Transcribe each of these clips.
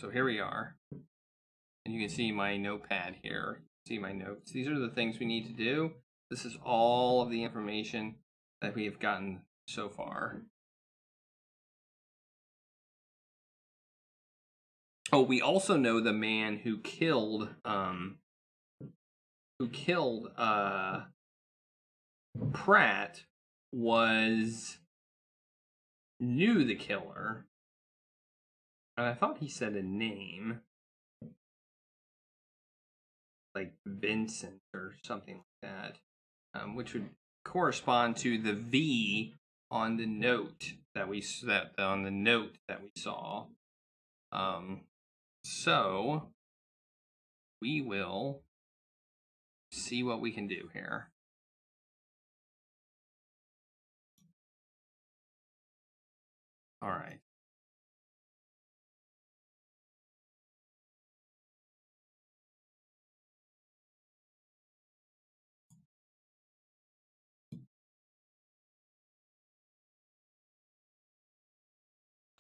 So here we are. And you can see my notepad here. See my notes. These are the things we need to do. This is all of the information that we have gotten so far. Oh, we also know the man who killed Pratt knew the killer. And I thought he said a name. Like Vincent or something like that. Which would correspond to the V on the note that we saw. So we will see what we can do here. All right.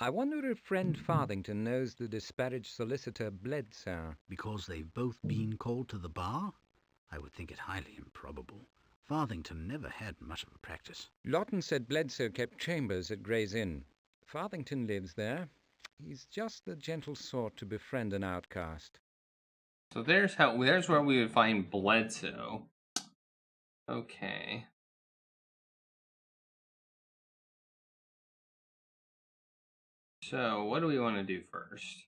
I wonder if friend Farthington knows the disparaged solicitor Bledsoe. Because they've both been called to the bar? I would think it highly improbable. Farthington never had much of a practice. Lawton said Bledsoe kept chambers at Gray's Inn. Farthington lives there. He's just the gentle sort to befriend an outcast. So there's where we would find Bledsoe. Okay. So what do we want to do first?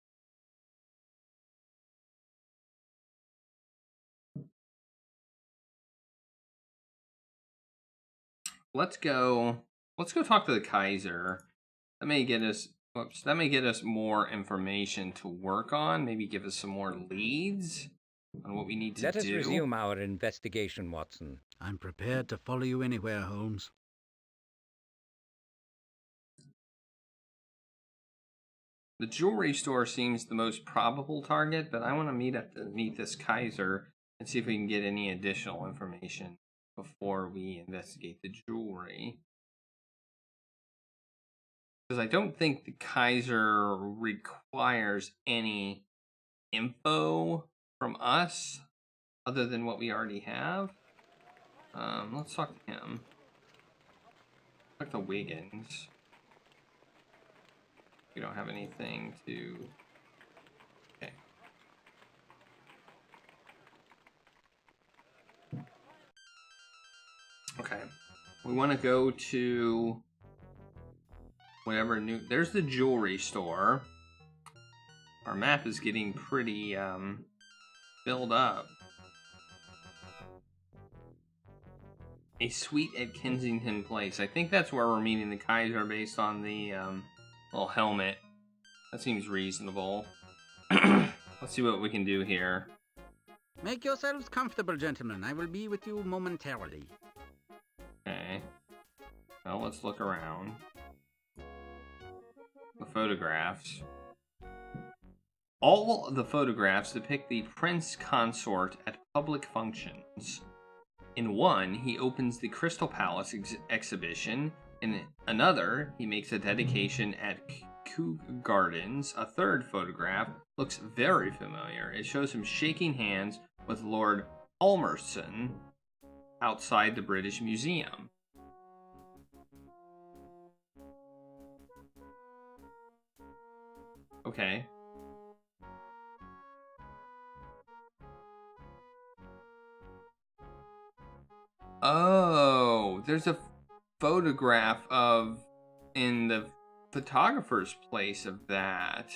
Let's go talk to the Kaiser. That may get us more information to work on. Maybe give us some more leads on what we need to do. Let us resume our investigation, Watson. I'm prepared to follow you anywhere, Holmes. The jewelry store seems the most probable target, but I want to meet this Kaiser and see if we can get any additional information before we investigate the jewelry. Because I don't think the Kaiser requires any info from us other than what we already have. Let's talk to him. Talk to Wiggins. We don't have anything to... Okay. Okay. We want to go to... whatever new... There's the jewelry store. Our map is getting pretty, filled up. A suite at Kensington Place. I think that's where we're meeting the Kaiser based on the, little helmet. That seems reasonable. Let's see what we can do here. Make yourselves comfortable, gentlemen. I will be with you momentarily. Okay. Well, let's look around. The photographs. All the photographs depict the prince consort at public functions. In one, he opens the Crystal Palace exhibition. In another, he makes a dedication at Kew Gardens. A third photograph looks very familiar. It shows him shaking hands with Lord Palmerston outside the British Museum. Okay. Oh, there's a photograph of in the photographer's place of that.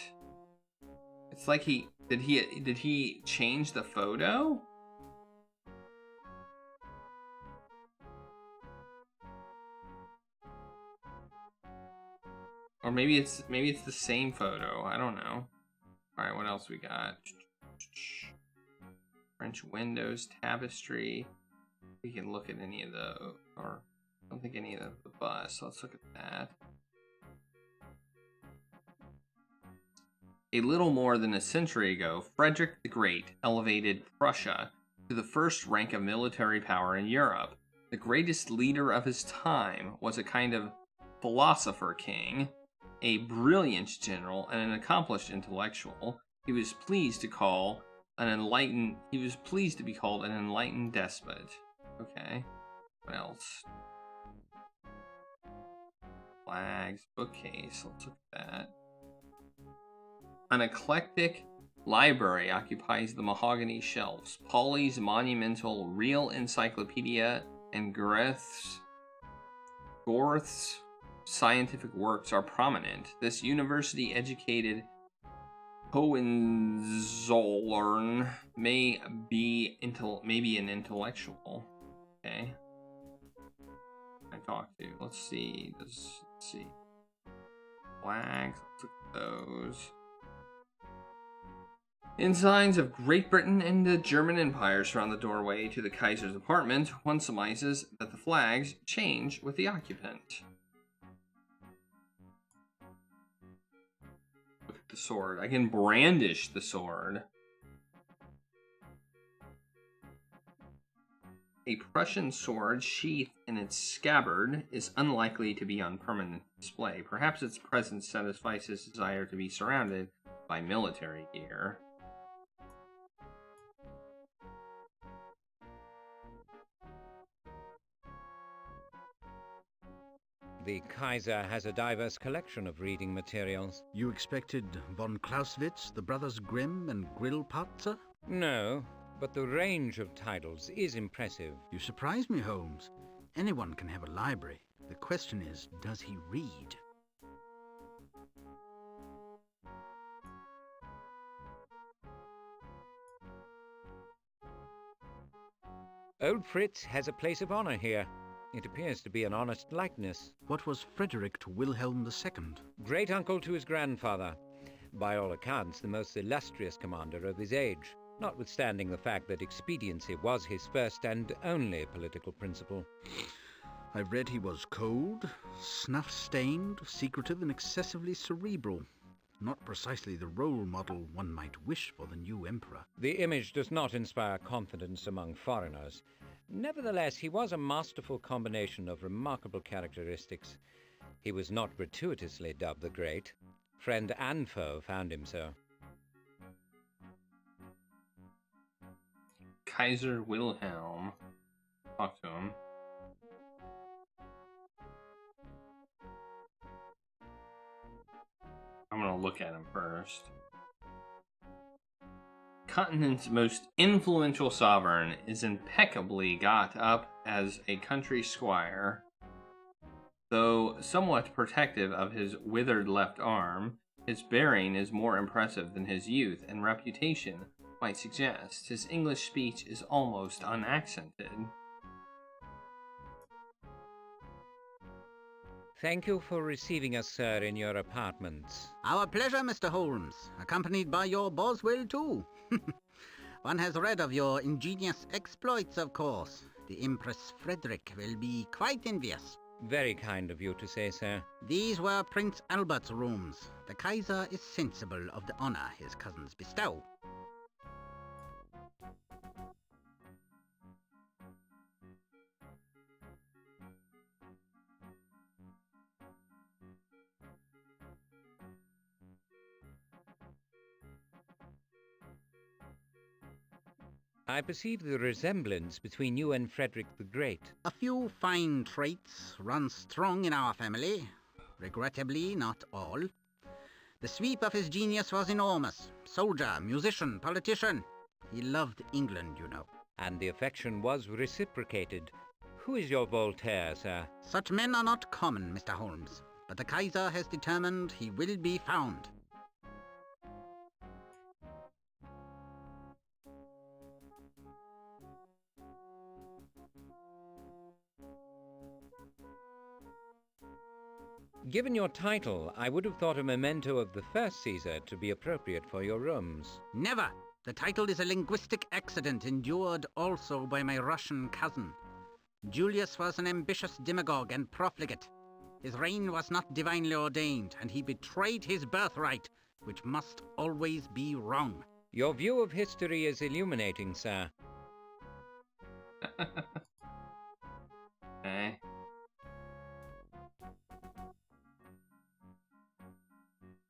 It's like did he change the photo? Or maybe it's the same photo. I don't know. All right, what else we got? French windows, tapestry. We can look at any of the, or I don't think any of the bus. Let's look at that. A little more than a century ago, Frederick the Great elevated Prussia to the first rank of military power in Europe. The greatest leader of his time was a kind of philosopher king. a brilliant general and an accomplished intellectual, he was pleased to be called an enlightened despot. Okay. What else? Flags, bookcase. Let's look at that. An eclectic library occupies the mahogany shelves. Pauly's monumental Real Encyclopedia and Gorth's scientific works are prominent. This university-educated Hohenzollern may be an intellectual. Okay. I talk to. Let's see. Flags. Let's look at those. Ensigns of Great Britain and the German Empire surround the doorway to the Kaiser's apartment. One surmises that the flags change with the occupant. Look at the sword. I can brandish the sword. A Prussian sword sheathed in its scabbard is unlikely to be on permanent display. Perhaps its presence satisfies his desire to be surrounded by military gear. The Kaiser has a diverse collection of reading materials. You expected von Clausewitz, the Brothers Grimm, and Grillparzer? No, but the range of titles is impressive. You surprise me, Holmes. Anyone can have a library. The question is, does he read? Old Fritz has a place of honor here. It appears to be an honest likeness. What was Frederick to Wilhelm II? Great-uncle to his grandfather. By all accounts, the most illustrious commander of his age, notwithstanding the fact that expediency was his first and only political principle. I've read he was cold, snuff-stained, secretive, and excessively cerebral. Not precisely the role model one might wish for the new emperor. The image does not inspire confidence among foreigners. Nevertheless, he was a masterful combination of remarkable characteristics. He was not gratuitously dubbed the Great. Friend and foe found him so. Kaiser Wilhelm. Talk to him. I'm going to look at him first. Continent's most influential sovereign is impeccably got up as a country squire. Though somewhat protective of his withered left arm, his bearing is more impressive than his youth and reputation might suggest. His English speech is almost unaccented. Thank you for receiving us, sir, in your apartments. Our pleasure, Mr. Holmes, accompanied by your Boswell, too. One has read of your ingenious exploits, of course. The Empress Frederick will be quite envious. Very kind of you to say, sir. These were Prince Albert's rooms. The Kaiser is sensible of the honor his cousins bestow. I perceive the resemblance between you and Frederick the Great. A few fine traits run strong in our family. Regrettably, not all. The sweep of his genius was enormous. Soldier, musician, politician. He loved England, you know. And the affection was reciprocated. Who is your Voltaire, sir? Such men are not common, Mr. Holmes. But the Kaiser has determined he will be found. Given your title, I would have thought a memento of the first Caesar to be appropriate for your rooms. Never! The title is a linguistic accident endured also by my Russian cousin. Julius was an ambitious demagogue and profligate. His reign was not divinely ordained, and he betrayed his birthright, which must always be wrong. Your view of history is illuminating, sir. Okay.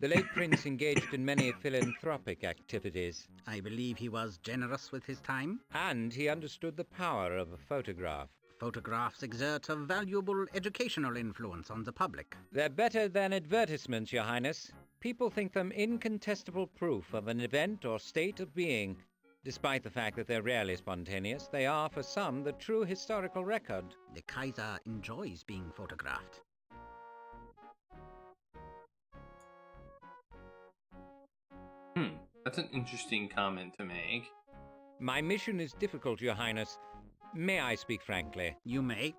The late prince engaged in many philanthropic activities. I believe he was generous with his time. And he understood the power of a photograph. Photographs exert a valuable educational influence on the public. They're better than advertisements, Your Highness. People think them incontestable proof of an event or state of being. Despite the fact that they're rarely spontaneous, they are, for some, the true historical record. The Kaiser enjoys being photographed. That's an interesting comment to make. My mission is difficult, Your Highness. May I speak frankly? You may.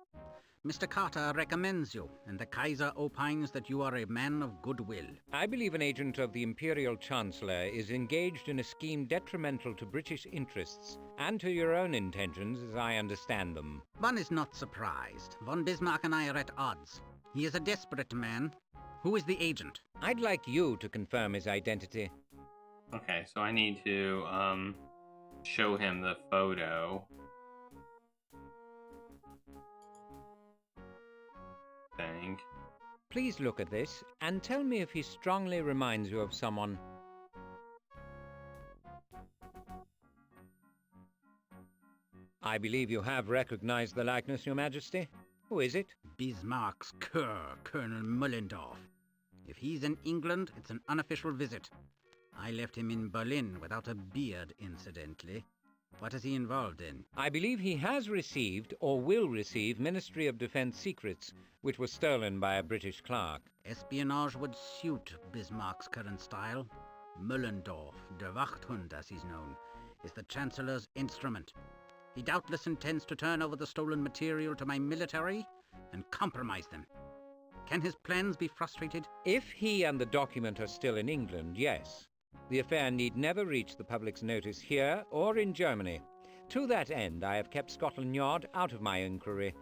Mr. Carter recommends you, and the Kaiser opines that you are a man of goodwill. I believe an agent of the Imperial Chancellor is engaged in a scheme detrimental to British interests, and to your own intentions, as I understand them. One is not surprised. Von Bismarck and I are at odds. He is a desperate man. Who is the agent? I'd like you to confirm his identity. Okay, so I need to show him the photo. Think. Please look at this and tell me if he strongly reminds you of someone. I believe you have recognized the likeness, Your Majesty. Who is it? Bismarck's cur, Colonel Mullendorf. If he's in England, it's an unofficial visit. I left him in Berlin without a beard, incidentally. What is he involved in? I believe he has received, or will receive, Ministry of Defense secrets, which were stolen by a British clerk. Espionage would suit Bismarck's current style. Mullendorf, der Wachthund as he's known, is the Chancellor's instrument. He doubtless intends to turn over the stolen material to my military and compromise them. Can his plans be frustrated? If he and the document are still in England, yes. The affair need never reach the public's notice here or in Germany. To that end, I have kept Scotland Yard out of my inquiry.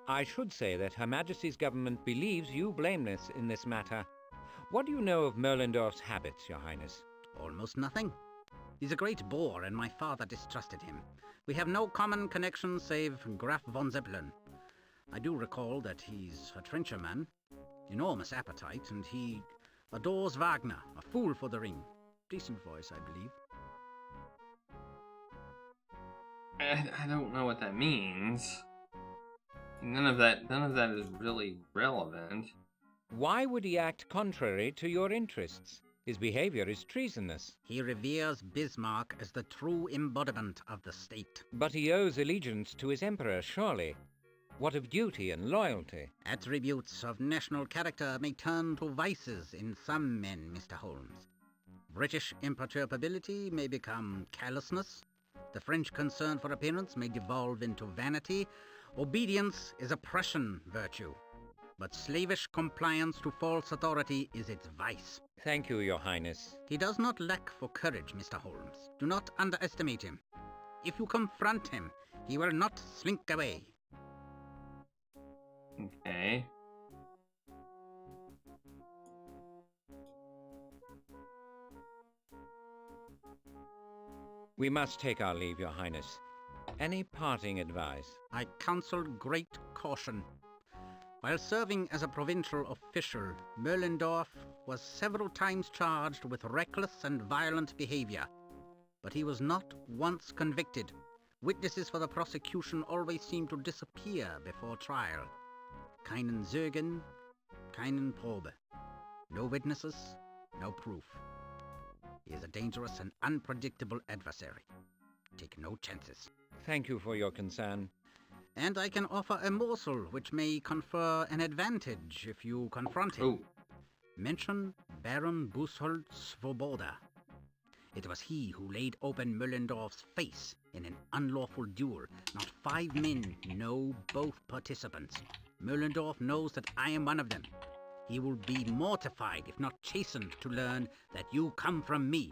I should say that Her Majesty's government believes you blameless in this matter. What do you know of Mullendorf's habits, Your Highness? Almost nothing. He's a great bore, and my father distrusted him. We have no common connection save Graf von Zeppelin. I do recall that he's a trencherman, enormous appetite, and he adores Wagner, a fool for the ring. Decent voice, I believe. I don't know what that means. None of that is really relevant. Why would he act contrary to your interests? His behavior is treasonous. He reveres Bismarck as the true embodiment of the state. But he owes allegiance to his emperor, surely. What of duty and loyalty? Attributes of national character may turn to vices in some men, Mr. Holmes. British imperturbability may become callousness. The French concern for appearance may devolve into vanity. Obedience is a Prussian virtue, but slavish compliance to false authority is its vice. Thank you, Your Highness. He does not lack for courage, Mr. Holmes. Do not underestimate him. If you confront him, he will not slink away. Okay. We must take our leave, Your Highness. Any parting advice? I counsel great caution. While serving as a provincial official, Mullendorf was several times charged with reckless and violent behavior, but he was not once convicted. Witnesses for the prosecution always seem to disappear before trial. Keinen Zeugen, keinen Probe. No witnesses, no proof. He is a dangerous and unpredictable adversary. Take no chances. Thank you for your concern. And I can offer a morsel which may confer an advantage if you confront him. Oh. Mention Baron Buchholz Svoboda. It was he who laid open Mullendorf's face in an unlawful duel. Not 5 men know both participants. Mullendorf knows that I am one of them. He will be mortified, if not chastened, to learn that you come from me.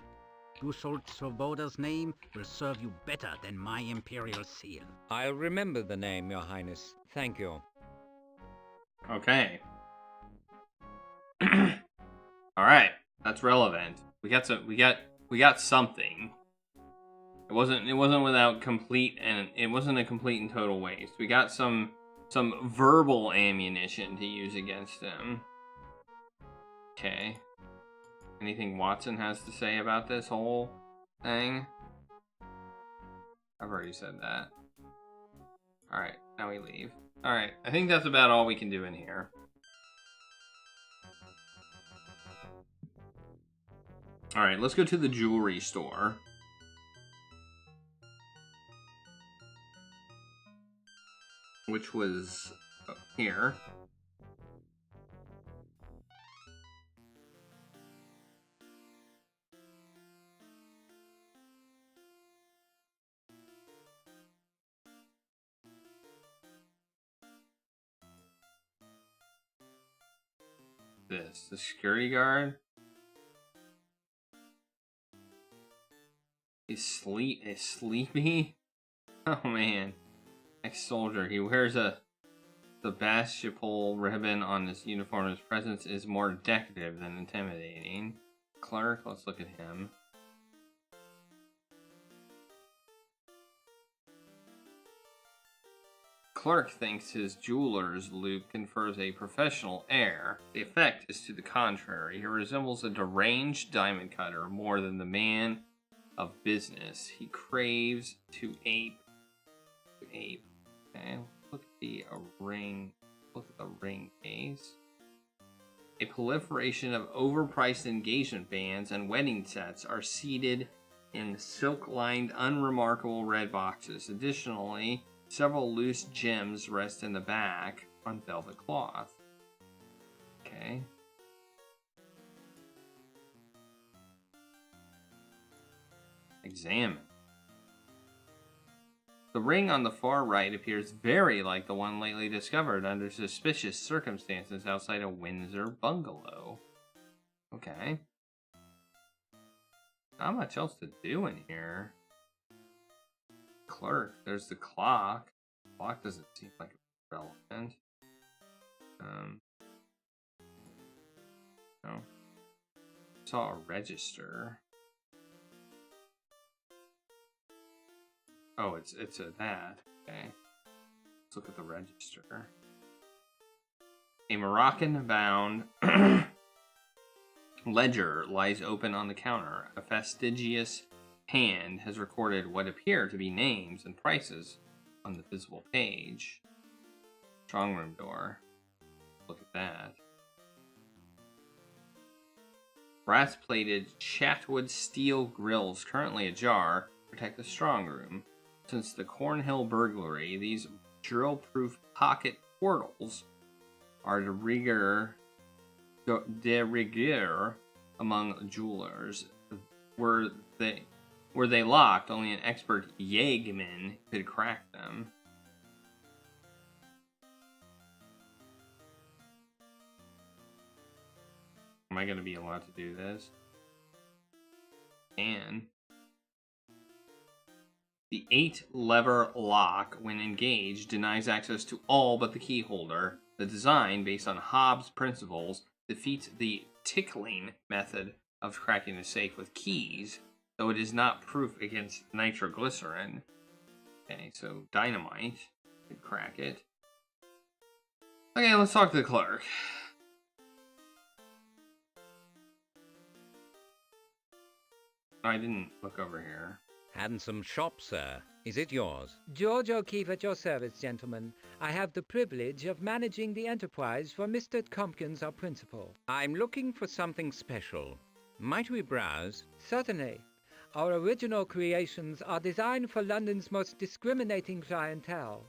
Buchholz Svoboda's name will serve you better than my imperial seal. I'll remember the name, Your Highness. Thank you. Okay. All right, that's relevant. We got something. It wasn't without complete, and it wasn't a complete and total waste. We got some verbal ammunition to use against him. Okay. Anything Watson has to say about this whole thing? I've already said that. Alright, now we leave. Alright, I think that's about all we can do in here. Alright, let's go to the jewelry store. Which was up here. The security guard. He's sleepy. Oh man. Ex-soldier. He wears the Sebastopol ribbon on his uniform. His presence is more decorative than intimidating. Clerk, let's look at him. Clerk thinks his jeweler's loop confers a professional air. The effect is to the contrary. He resembles a deranged diamond cutter more than the man of business. He craves to ape. Okay, look at the ring. Look at the ring case. A proliferation of overpriced engagement bands and wedding sets are seated in silk-lined, unremarkable red boxes. Additionally, several loose gems rest in the back on velvet cloth. Okay. Examine. The ring on the far right appears very like the one lately discovered under suspicious circumstances outside a Windsor bungalow. Okay. Not much else to do in here. Clerk, there's the clock. Clock doesn't seem like it's relevant. No. Saw a register. Oh, it's a that. Okay. Let's look at the register. A Moroccan-bound ledger lies open on the counter. A fastidious hand has recorded what appear to be names and prices on the visible page. Strong room door. Look at that. Brass-plated Chatwood steel grills currently ajar protect the strong room. Since the Cornhill burglary, these drill-proof pocket portals are de rigueur among jewelers. Were they locked, only an expert yeggman could crack them. Am I going to be allowed to do this? And the 8-lever lock, when engaged, denies access to all but the key holder. The design, based on Hobbes' principles, defeats the tickling method of cracking the safe with keys, though it is not proof against nitroglycerin. Okay, so dynamite could crack it. Okay, let's talk to the clerk. I didn't look over here. Handsome shop, sir. Is it yours? George O'Keefe at your service, gentlemen. I have the privilege of managing the enterprise for Mr. Tompkins, our principal. I'm looking for something special. Might we browse? Certainly. Our original creations are designed for London's most discriminating clientele.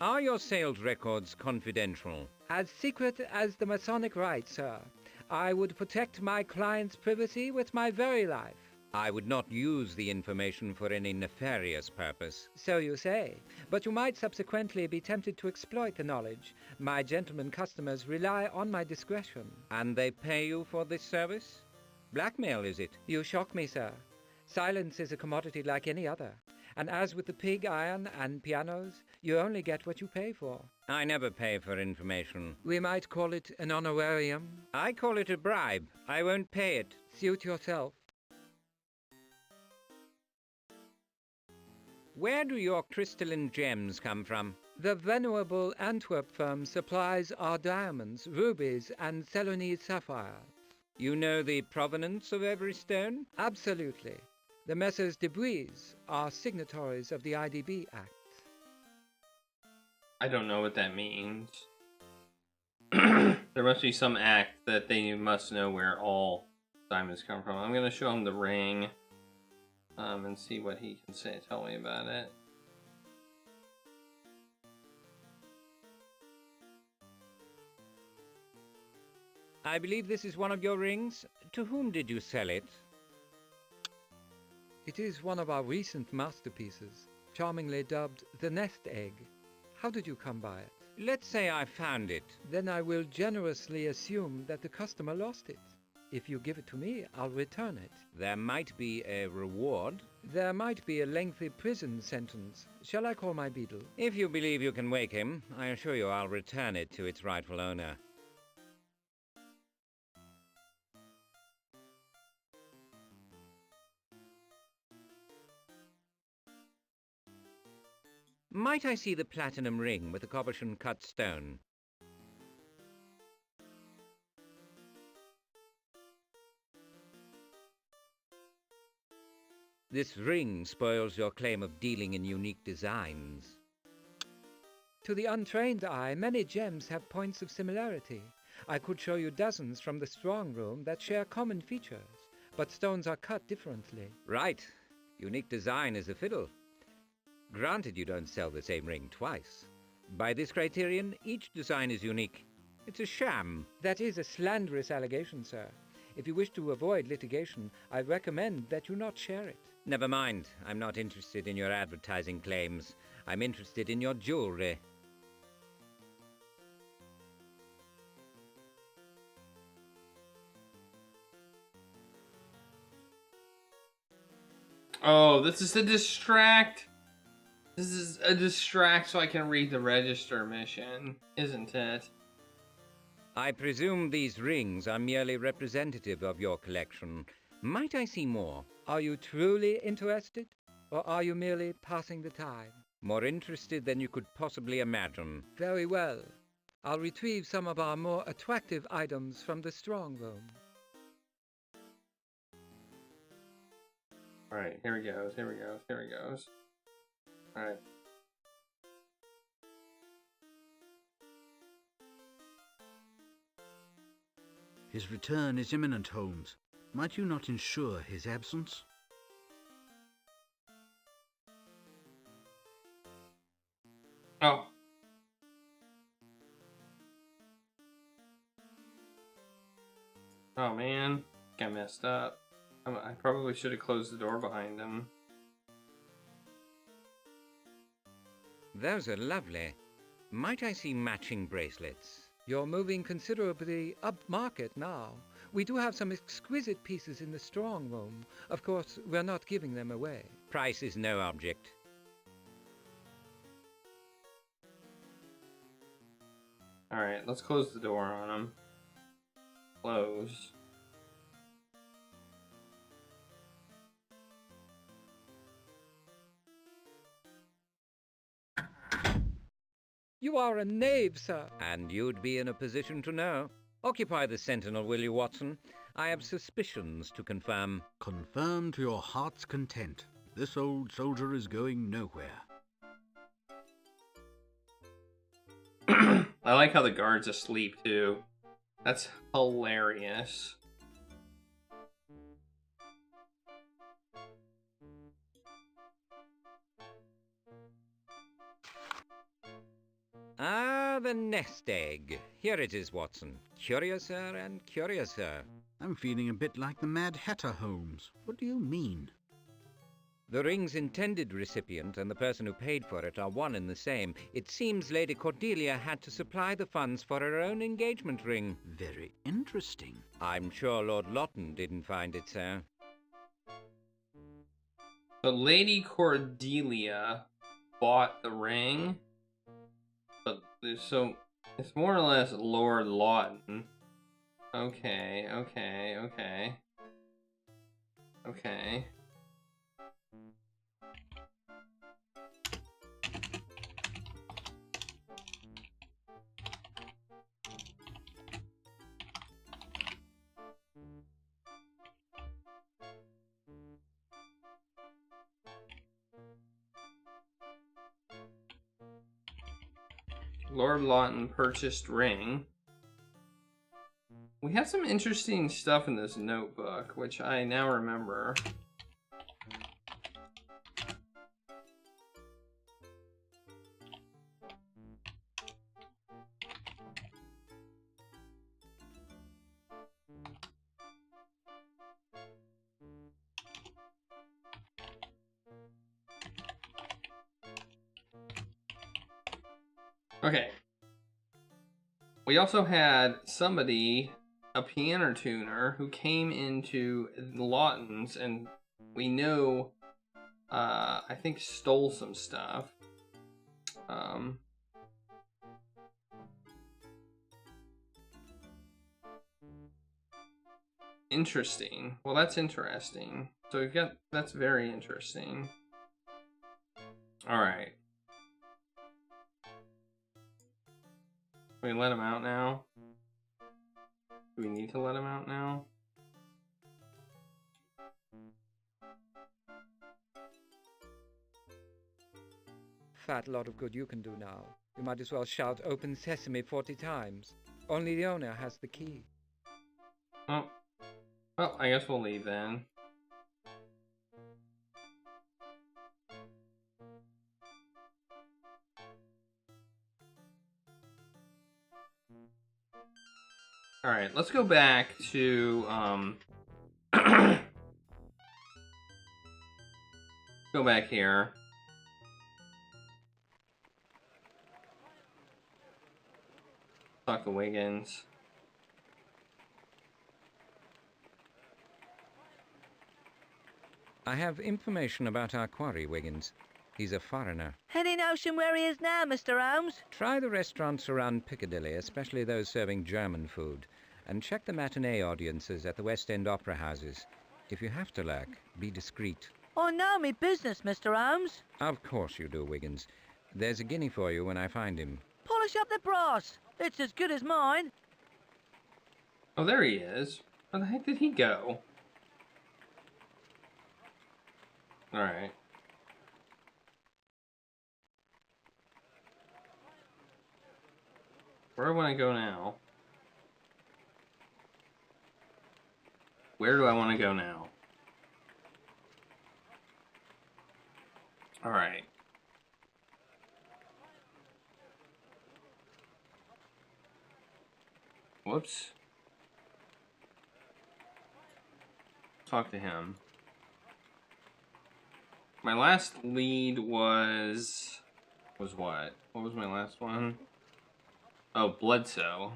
Are your sales records confidential? As secret as the Masonic rite, sir. I would protect my client's privacy with my very life. I would not use the information for any nefarious purpose. So you say, but you might subsequently be tempted to exploit the knowledge. My gentlemen customers rely on my discretion. And they pay you for this service? Blackmail, is it? You shock me, sir. Silence is a commodity like any other. And as with the pig iron and pianos, you only get what you pay for. I never pay for information. We might call it an honorarium. I call it a bribe. I won't pay it. Suit yourself. Where do your crystalline gems come from? The venerable Antwerp firm supplies our diamonds, rubies, and Ceylonese sapphires. You know the provenance of every stone? Absolutely. The Messrs. de Buyse are signatories of the IDB Act. I don't know what that means. There must be some act that they must know where all diamonds come from. I'm gonna show him the ring, and see what he can tell me about it. I believe this is one of your rings. To whom did you sell it? It is one of our recent masterpieces, charmingly dubbed the Nest Egg. How did you come by it? Let's say I found it. Then I will generously assume that the customer lost it. If you give it to me, I'll return it. There might be a reward. There might be a lengthy prison sentence. Shall I call my beadle? If you believe you can wake him, I assure you I'll return it to its rightful owner. Might I see the platinum ring with the cabochon cut stone? This ring spoils your claim of dealing in unique designs. To the untrained eye, many gems have points of similarity. I could show you dozens from the strong room that share common features, but stones are cut differently. Right. Unique design is a fiddle. Granted, you don't sell the same ring twice. By this criterion, each design is unique. It's a sham. That is a slanderous allegation, sir. If you wish to avoid litigation, I recommend that you not share it. Never mind. I'm not interested in your advertising claims. I'm interested in your jewelry. Oh, this is a distract. This is a distract so I can read the register mission, isn't it? I presume these rings are merely representative of your collection. Might I see more? Are you truly interested, or are you merely passing the time? More interested than you could possibly imagine. Very well. I'll retrieve some of our more attractive items from the strong room. Alright, here he goes, here he goes, here he goes. Alright. His return is imminent, Holmes. Might you not ensure his absence? Oh. Oh man, got messed up. I probably should have closed the door behind him. Those are lovely. Might I see matching bracelets? You're moving considerably upmarket now. We do have some exquisite pieces in the strong room. Of course, we're not giving them away. Price is no object. Alright, let's close the door on him. Close. You are a knave, sir. And you'd be in a position to know. Occupy the Sentinel, will you, Watson? I have suspicions to confirm. Confirm to your heart's content. This old soldier is going nowhere. I like how the guard's asleep, too. That's hilarious. Ah, the nest egg. Here it is, Watson. Curiouser and curiouser. I'm feeling a bit like the Mad Hatter, Holmes. What do you mean? The ring's intended recipient and the person who paid for it are one and the same. It seems Lady Cordelia had to supply the funds for her own engagement ring. Very interesting. I'm sure Lord Lawton didn't find it so. So Lady Cordelia bought the ring, but so it's more or less Lord Lawton. Okay. Lord Lawton purchased ring. We have some interesting stuff in this notebook, which I now remember. Okay. We also had somebody, a piano tuner, who came into Lawton's and we know, I think stole some stuff. Interesting. Well, that's interesting. So we've got, that's very interesting. Alright. We let him out now? Do we need to let him out now? Fat lot of good you can do now. You might as well shout open sesame 40 times. Only the owner has the key. Oh. Well, I guess we'll leave then. Alright, let's go back to, go back here. Talk to Wiggins. I have information about our quarry, Wiggins. He's a foreigner. Any notion where he is now, Mr. Holmes? Try the restaurants around Piccadilly, especially those serving German food, and check the matinee audiences at the West End opera houses. If you have to lurk, be discreet. I know me business, Mr. Holmes. Of course you do, Wiggins. There's a guinea for you when I find him. Polish up the brass. It's as good as mine. Oh, there he is. Where the heck did he go? Alright. Where do I want to go now? Where do I want to go now? Alright. Whoops. Talk to him. My last lead was what? What was my last one? Oh, Bledsoe.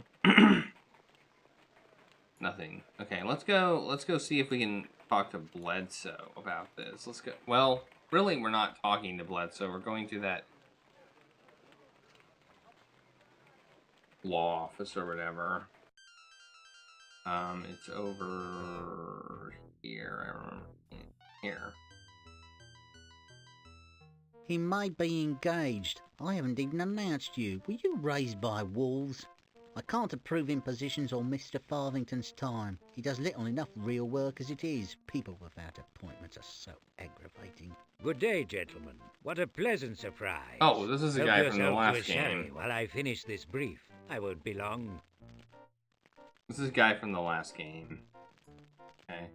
Nothing. Okay, let's go see if we can talk to Bledsoe about this. Let's go. Well, really we're not talking to Bledsoe. We're going to that law office or whatever. It's over here. I remember. Here. He may be engaged. I haven't even announced you. Were you raised by wolves? I can't approve impositions on Mr. Farthington's time. He does little enough real work as it is. People without appointments are so aggravating. Good day, gentlemen. What a pleasant surprise. Oh, this is the guy from the Help yourself last to a sherry game. while I finish this brief. I won't be long. This is the guy from the last game. Okay.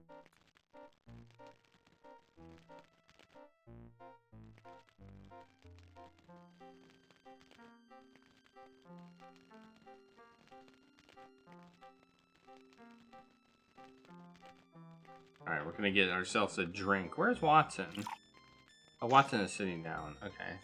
Alright, we're gonna get ourselves a drink. Where's Watson? Oh, Watson is sitting down. Okay.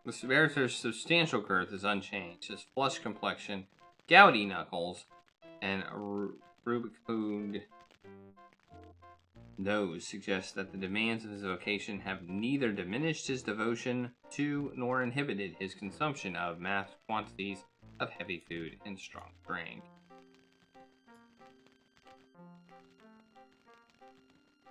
The barrister's substantial girth is unchanged. His flush complexion, gouty knuckles, and rubicund nose suggest that the demands of his vocation have neither diminished his devotion to nor inhibited his consumption of mass quantities of heavy food and strong drink.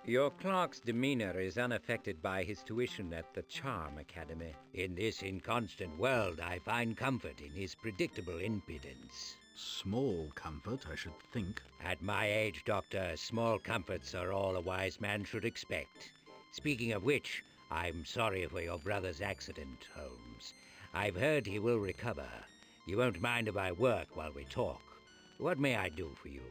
Your clerk's demeanor is unaffected by his tuition at the Charm Academy. In this inconstant world, I find comfort in his predictable impudence. Small comfort, I should think. At my age, Doctor, small comforts are all a wise man should expect. Speaking of which, I'm sorry for your brother's accident, Holmes. I've heard he will recover. You won't mind if I work while we talk. What may I do for you?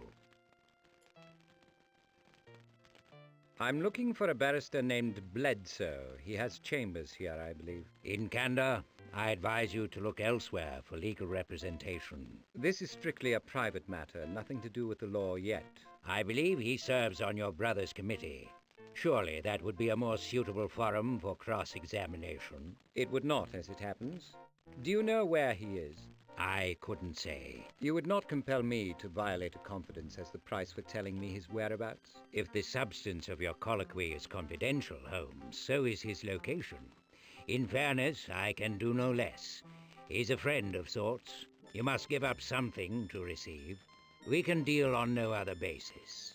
I'm looking for a barrister named Bledsoe. He has chambers here, I believe. In candor, I advise you to look elsewhere for legal representation. This is strictly a private matter, nothing to do with the law yet. I believe he serves on your brother's committee. Surely that would be a more suitable forum for cross-examination. It would not, as it happens. Do you know where he is? I couldn't say. You would not compel me to violate a confidence as the price for telling me his whereabouts? If the substance of your colloquy is confidential, Holmes, so is his location. In fairness, I can do no less. He's a friend of sorts. You must give up something to receive. We can deal on no other basis.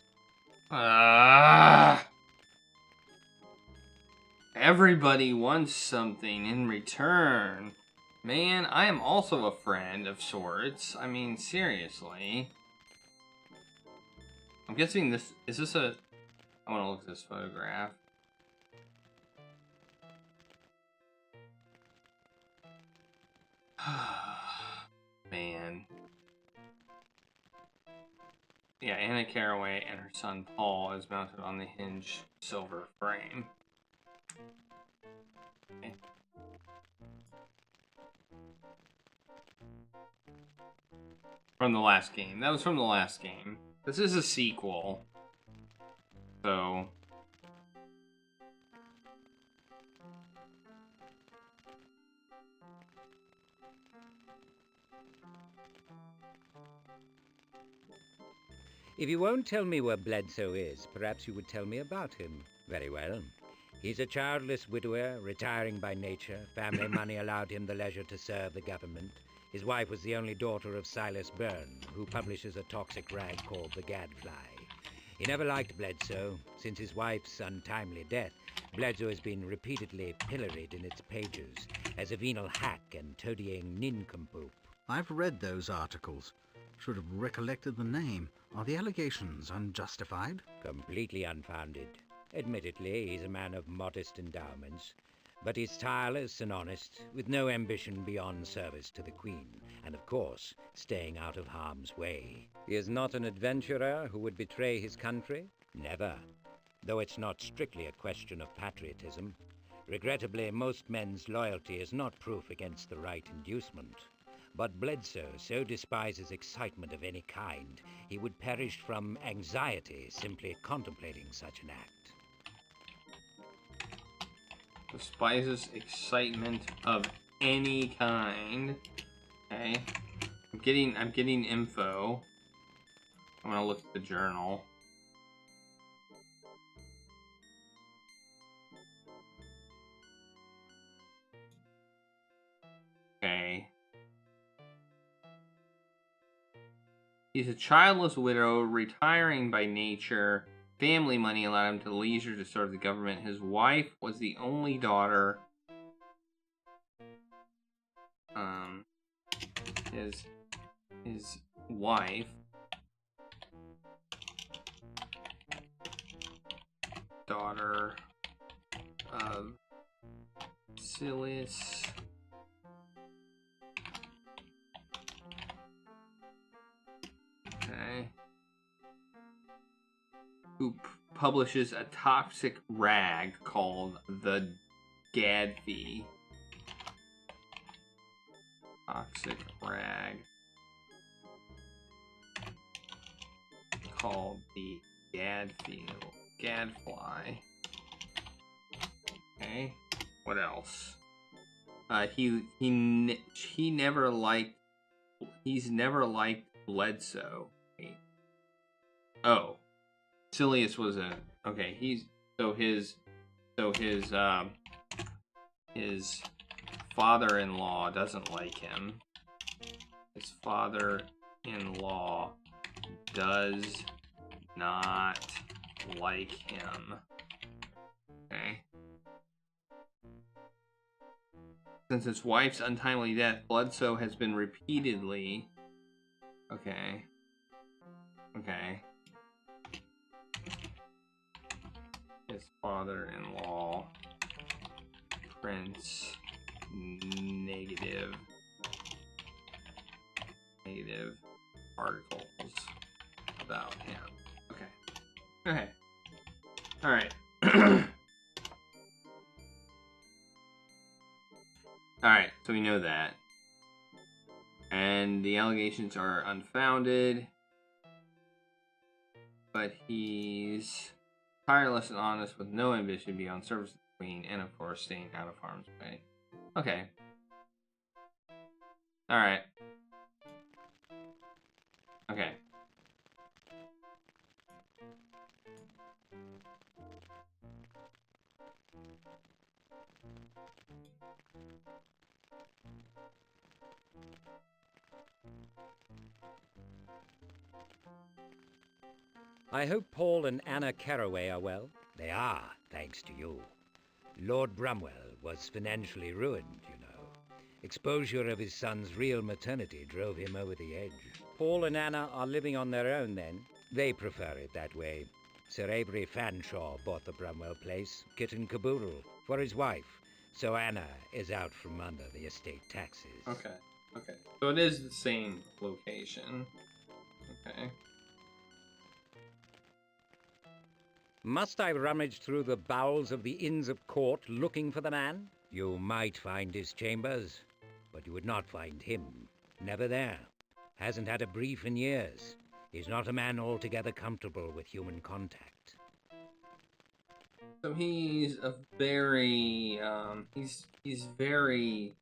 Everybody wants something in return. Man, I am also a friend of sorts. I mean, seriously. I'm guessing this... Is this a... I want to look at this photograph. Man. Yeah, Anna Carraway and her son Paul is mounted on the hinged silver frame. Okay. From the last game. That was from the last game. This is a sequel. So... If you won't tell me where Bledsoe is, perhaps you would tell me about him. Very well. He's a childless widower, retiring by nature. Family money allowed him the leisure to serve the government. His wife was the only daughter of Silas Byrne, who publishes a toxic rag called The Gadfly. He never liked Bledsoe. Since his wife's untimely death, Bledsoe has been repeatedly pilloried in its pages as a venal hack and toadying nincompoop. I've read those articles. Should have recollected the name. Are the allegations unjustified? Completely unfounded. Admittedly, he's a man of modest endowments, but he's tireless and honest, with no ambition beyond service to the Queen, and of course, staying out of harm's way. He is not an adventurer who would betray his country? Never. Though it's not strictly a question of patriotism. Regrettably, most men's loyalty is not proof against the right inducement. But Bledsoe so despises excitement of any kind, he would perish from anxiety simply contemplating such an act. Despises excitement of any kind. Okay. I'm getting info. I'm gonna look at the journal. Okay. He's a childless widow, retiring by nature. Family money allowed him to leisure to serve the government. His wife was the only daughter. His wife daughter of Silas who publishes a toxic rag called The Gadfly. Toxic rag called The Gadfly. Okay, what else? He's never liked Bledsoe. Wait. Oh. Silius was a okay. His father-in-law doesn't like him. His father-in-law does not like him. Okay. Since his wife's untimely death, Bledsoe has been repeatedly... Okay. Okay. His father-in-law, Prince, negative articles about him. Okay. Okay. All right. All right. So we know that, and the allegations are unfounded. But he's tireless and honest, with no ambition beyond service to the Queen, and of course, staying out of harm's way. Okay. All right. Okay. I hope Paul and Anna Carraway are well. They are, thanks to you. Lord Brumwell was financially ruined, you know. Exposure of his son's real maternity drove him over the edge. Paul and Anna are living on their own then. They prefer it that way. Sir Avery Fanshawe bought the Brumwell place, kit and caboodle, for his wife. So Anna is out from under the estate taxes. Okay. Okay. So it is the same location. Okay. Must I rummage through the bowels of the Inns of Court looking for the man? You might find his chambers, but you would not find him. Never there. Hasn't had a brief in years. He's not a man altogether comfortable with human contact. So he's a very, he's very,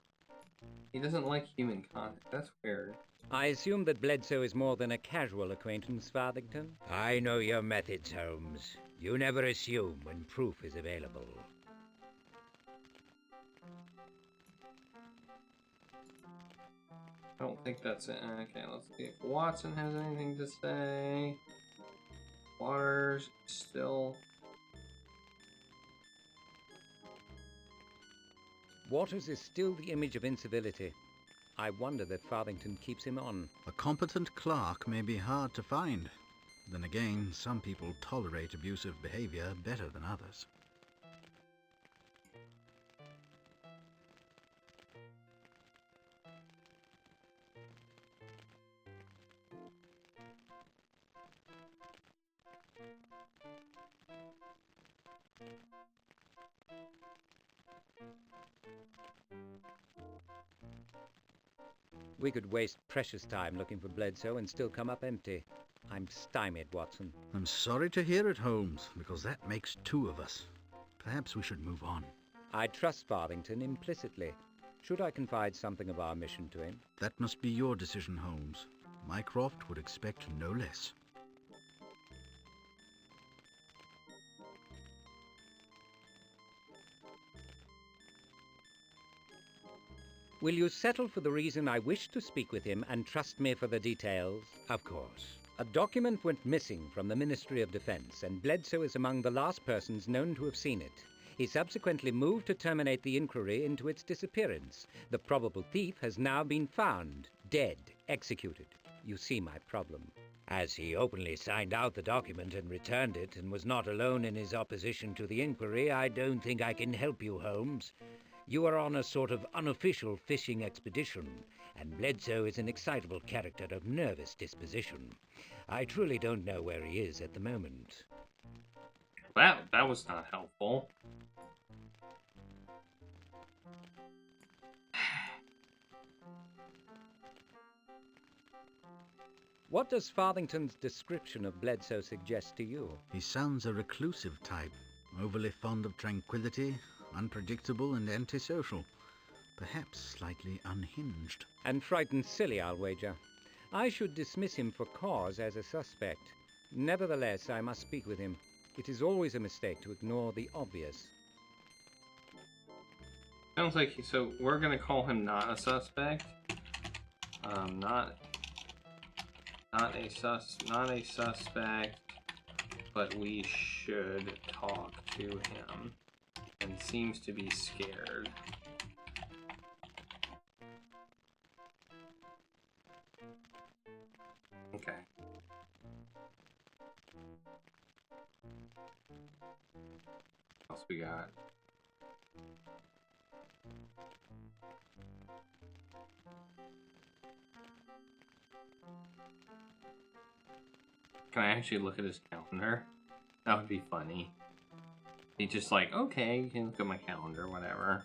he doesn't like human contact. That's weird. I assume that Bledsoe is more than a casual acquaintance, Farthington? I know your methods, Holmes. You never assume when proof is available. I don't think that's it. Okay, let's see if Watson has anything to say. Waters still... Waters is still the image of incivility. I wonder that Farthington keeps him on. A competent clerk may be hard to find. Then again, some people tolerate abusive behavior better than others. We could waste precious time looking for Bledsoe and still come up empty. I'm stymied, Watson. I'm sorry to hear it, Holmes, because that makes two of us. Perhaps we should move on. I trust Farthington implicitly. Should I confide something of our mission to him? That must be your decision, Holmes. Mycroft would expect no less. Will you settle for the reason I wish to speak with him and trust me for the details? Of course. A document went missing from the Ministry of Defense, and Bledsoe is among the last persons known to have seen it. He subsequently moved to terminate the inquiry into its disappearance. The probable thief has now been found, dead, executed. You see my problem. As he openly signed out the document and returned it, and was not alone in his opposition to the inquiry, I don't think I can help you, Holmes. You are on a sort of unofficial fishing expedition, and Bledsoe is an excitable character of nervous disposition. I truly don't know where he is at the moment. That was not helpful. What does Farthington's description of Bledsoe suggest to you? He sounds a reclusive type, overly fond of tranquility, unpredictable and antisocial. Perhaps slightly unhinged. And frightened silly, I'll wager. I should dismiss him for cause as a suspect. Nevertheless, I must speak with him. It is always a mistake to ignore the obvious. Sounds like, so we're gonna call him not a suspect. Not a suspect, but we should talk to him. And seems to be scared. Okay. What else we got? Can I actually look at his calendar? That would be funny. He's just like, okay, you can look at my calendar, whatever.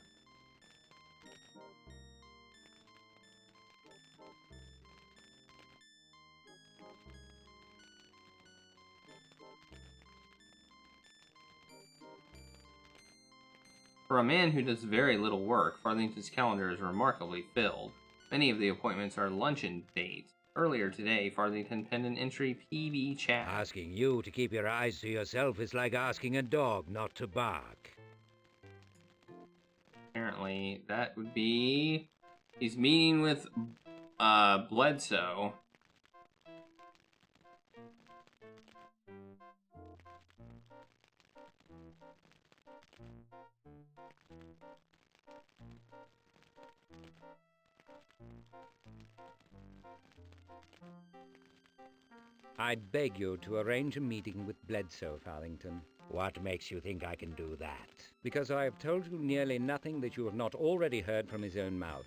For a man who does very little work, Farthington's calendar is remarkably filled. Many of the appointments are luncheon dates. Earlier today, Farthington penned an entry PB chat. Asking you to keep your eyes to yourself is like asking a dog not to bark. Apparently, that would be... He's meeting with Bledsoe. I beg you to arrange a meeting with Bledsoe, Farthington. What makes you think I can do that? Because I have told you nearly nothing that you have not already heard from his own mouth.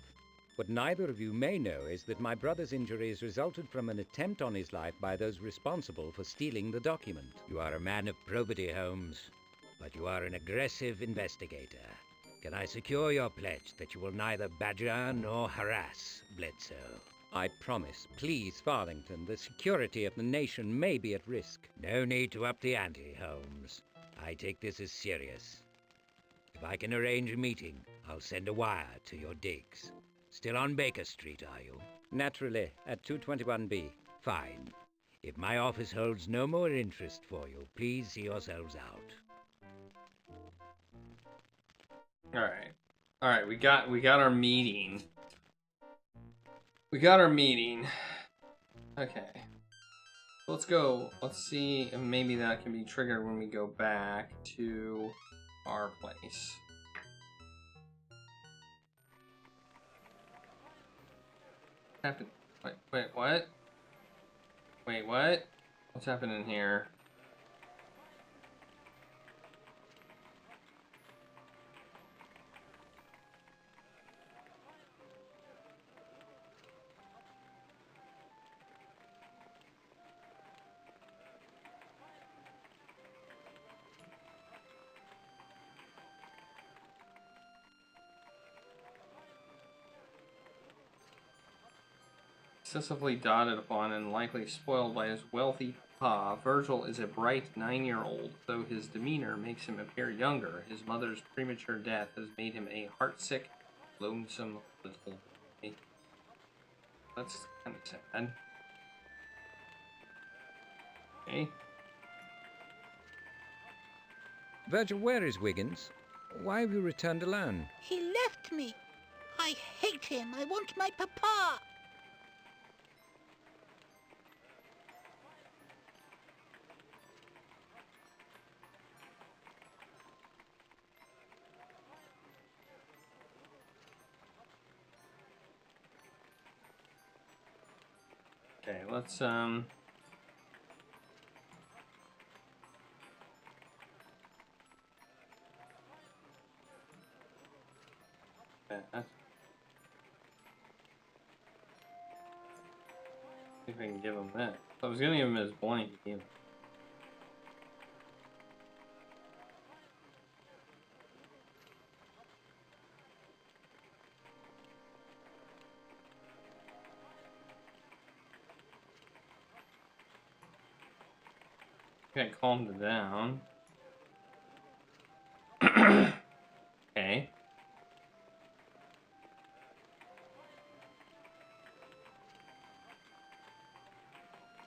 What neither of you may know is that my brother's injuries resulted from an attempt on his life by those responsible for stealing the document. You are a man of probity, Holmes, but you are an aggressive investigator. Can I secure your pledge that you will neither badger nor harass Bledsoe? I promise. Please, Farthington, the security of the nation may be at risk. No need to up the ante, Holmes. I take this as serious. If I can arrange a meeting, I'll send a wire to your digs. Still on Baker Street, are you? Naturally, at 221B. Fine. If my office holds no more interest for you, please see yourselves out. All right, we got our meeting. We got our meeting. Okay. Let's go. Let's see if maybe that can be triggered when we go back to our place. Happened. Wait, what? Wait, what? What's happening here? Excessively dotted upon and likely spoiled by his wealthy pa, Virgil is a bright 9-year-old, though his demeanor makes him appear younger. His mother's premature death has made him a heartsick, lonesome little boy. That's kind of sad. Okay. Virgil, where is Wiggins? Why have you returned alone? He left me. I hate him. I want my papa. Okay, let's see if I can give him that. I was gonna give him his blanket. Okay, calmed it down. Okay.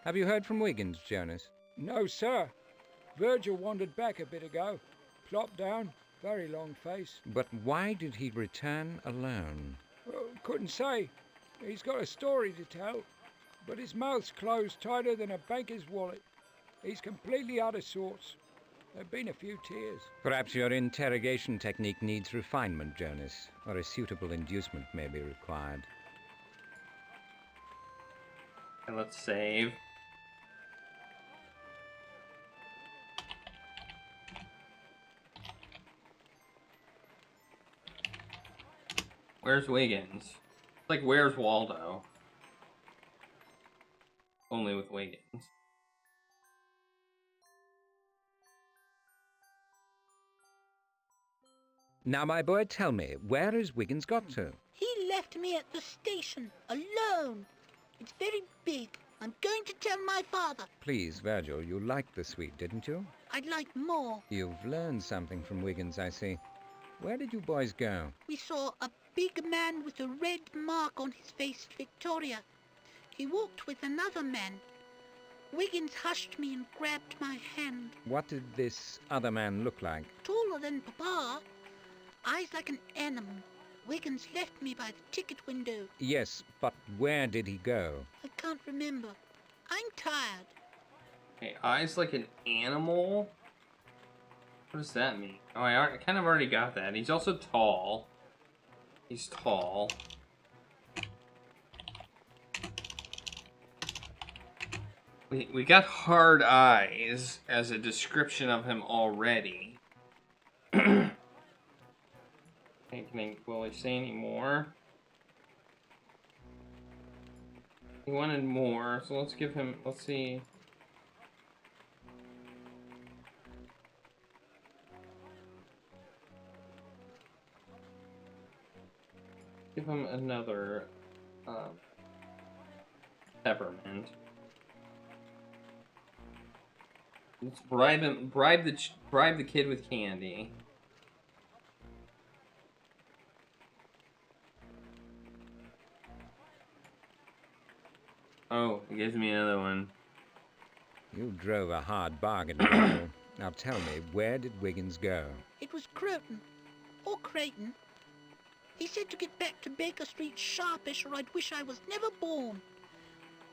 Have you heard from Wiggins, Jonas? No, sir. Virgil wandered back a bit ago. Plopped down. Very long face. But why did he return alone? Oh, couldn't say. He's got a story to tell, but his mouth's closed tighter than a banker's wallet. He's completely out of sorts. There've been a few tears. Perhaps your interrogation technique needs refinement, Jonas, or a suitable inducement may be required. And let's save. Where's Wiggins? It's like, where's Waldo? Only with Wiggins. Now, my boy, tell me, where has Wiggins got to? He left me at the station, alone. It's very big. I'm going to tell my father. Please, Virgil, you liked the suite, didn't you? I'd like more. You've learned something from Wiggins, I see. Where did you boys go? We saw a big man with a red mark on his face, Victoria. He walked with another man. Wiggins hushed me and grabbed my hand. What did this other man look like? Taller than Papa. Eyes like an animal. Wiggins left me by the ticket window. Yes, but where did he go? I can't remember. I'm tired. Okay, eyes like an animal? What does that mean? Oh, I kind of already got that. He's also tall. He's tall. We got hard eyes as a description of him already. Will he say any more? He wanted more, so let's give him, let's see. Give him another peppermint. Let's bribe him. Bribe the kid with candy. Oh, he gives me another one. You drove a hard bargain, Virgil. Now tell me, where did Wiggins go? It was Croton. Or Creighton. He said to get back to Baker Street sharpish or I'd wish I was never born.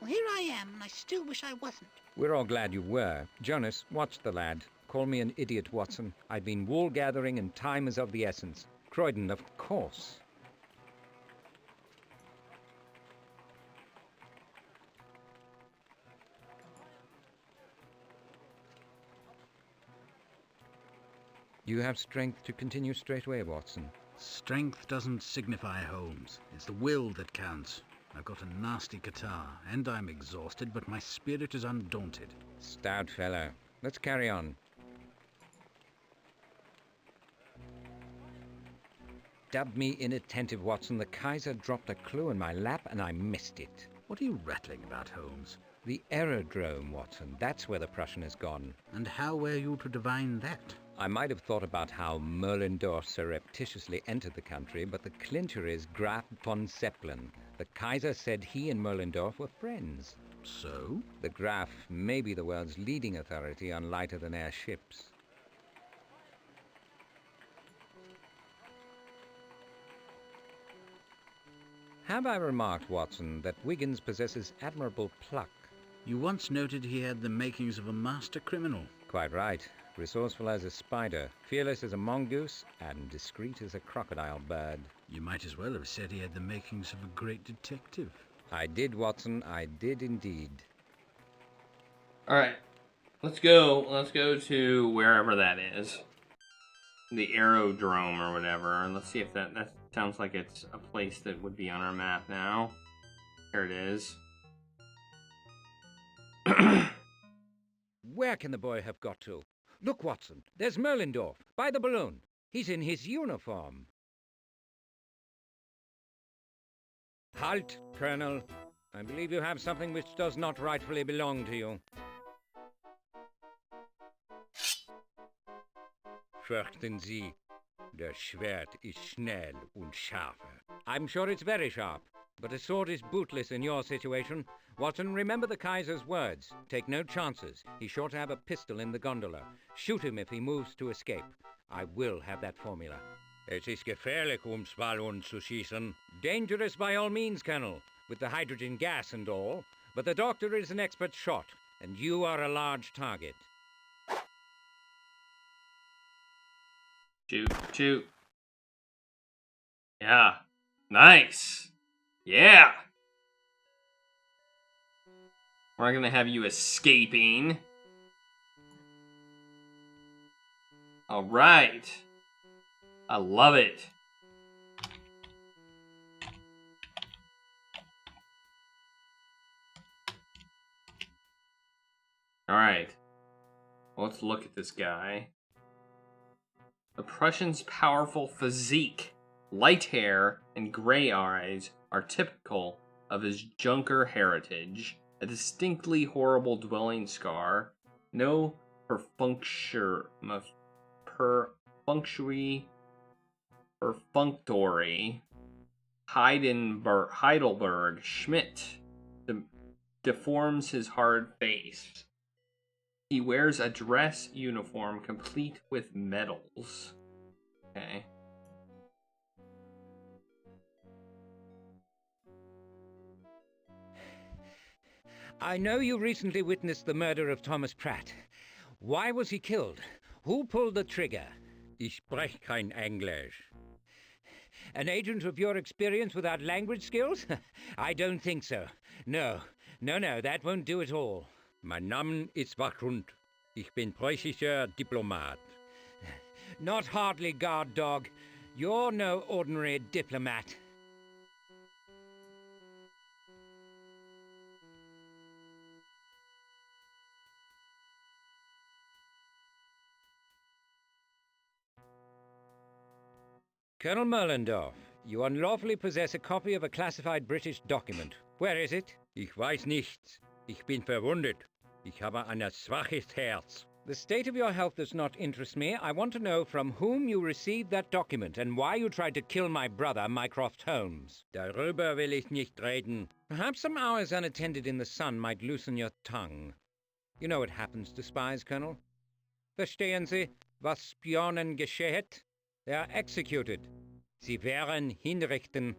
Well, here I am, and I still wish I wasn't. We're all glad you were. Jonas, watch the lad. Call me an idiot, Watson. I've been wool gathering and time is of the essence. Croydon, of course. You have strength to continue straight away, Watson. Strength doesn't signify, Holmes. It's the will that counts. I've got a nasty catarrh, and I'm exhausted, but my spirit is undaunted. Stout fellow. Let's carry on. Dub me inattentive, Watson. The Kaiser dropped a clue in my lap, and I missed it. What are you rattling about, Holmes? The aerodrome, Watson. That's where the Prussian has gone. And how were you to divine that? I might have thought about how Merlindorf surreptitiously entered the country, but the clincher is Graf von Zeppelin. The Kaiser said he and Merlindorf were friends. So? The Graf may be the world's leading authority on lighter-than-air ships. Have I remarked, Watson, that Wiggins possesses admirable pluck? You once noted he had the makings of a master criminal. Quite right. Resourceful as a spider, fearless as a mongoose, and discreet as a crocodile bird. You might as well have said he had the makings of a great detective. I did, Watson. I did indeed. Alright. Let's go. Let's go to wherever that is. The aerodrome or whatever. And let's see if that sounds like it's a place that would be on our map now. Here it is. Where can the boy have got to? Look, Watson, there's Merlindorf, by the balloon. He's in his uniform. Halt, Colonel. I believe you have something which does not rightfully belong to you. Fürchten Sie, der Schwert ist schnell und scharf. I'm sure it's very sharp, but a sword is bootless in your situation. Watson, remember the Kaiser's words. Take no chances. He's sure to have a pistol in the gondola. Shoot him if he moves to escape. I will have that formula. Es ist gefährlich, Ballon zu schießen. Dangerous by all means, Colonel. with the hydrogen gas and all, but the doctor is an expert shot, and you are a large target. Shoot, shoot. Yeah. Nice. Yeah. We're not gonna have you escaping. All right. I love it. All right. Let's look at this guy. The Prussian's powerful physique, light hair, and gray eyes are typical of his Junker heritage. A distinctly horrible dwelling scar, no perfunctory Heidelberg Schmidt deforms his hard face. He wears a dress uniform complete with medals. Okay. I know you recently witnessed the murder of Thomas Pratt. Why was he killed? Who pulled the trigger? Ich spreche kein Englisch. An agent of your experience without language skills? I don't think so. No, that won't do at all. Mein Name ist Wachhund. Ich bin preußischer Diplomat. Not hardly, guard dog. You're no ordinary diplomat. Colonel Merlendorf, you unlawfully possess a copy of a classified British document. Where is it? Ich weiß nichts. Ich bin verwundet. Ich habe ein schwaches Herz. The state of your health does not interest me. I want to know from whom you received that document and why you tried to kill my brother, Mycroft Holmes. Darüber will ich nicht reden. Perhaps some hours unattended in the sun might loosen your tongue. You know what happens to spies, Colonel? Verstehen Sie, was Spionen geschieht? They are executed. Sie werden hinrichten.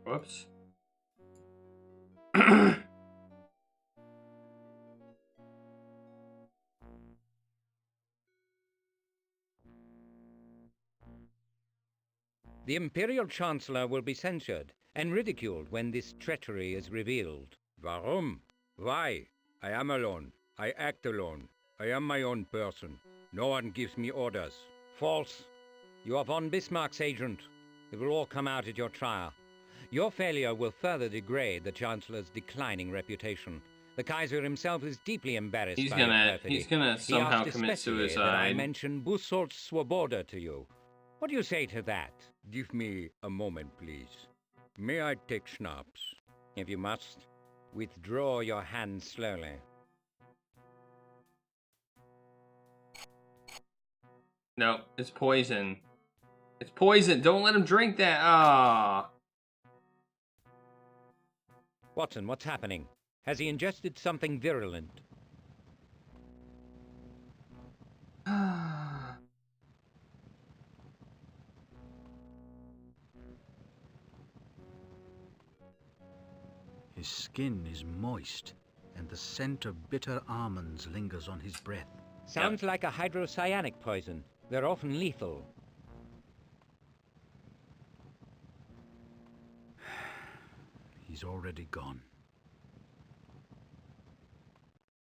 Whoops. The Imperial Chancellor will be censured and ridiculed when this treachery is revealed. Warum? Why? I am alone. I act alone. I am my own person. No one gives me orders. False. You are von Bismarck's agent. It will all come out at your trial. Your failure will further degrade the Chancellor's declining reputation. The Kaiser himself is deeply embarrassed by your perfidy. He's gonna somehow he commit especially that I suicide. mention Bussolt's Swoboda to you. What do you say to that? Give me a moment, please. May I take schnapps? If you must, withdraw your hand slowly. No, it's poison. It's poison. Don't let him drink that. Ah. Watson, what's happening? Has he ingested something virulent? His skin is moist, and the scent of bitter almonds lingers on his breath. Sounds like a hydrocyanic poison. They're often lethal. He's already gone.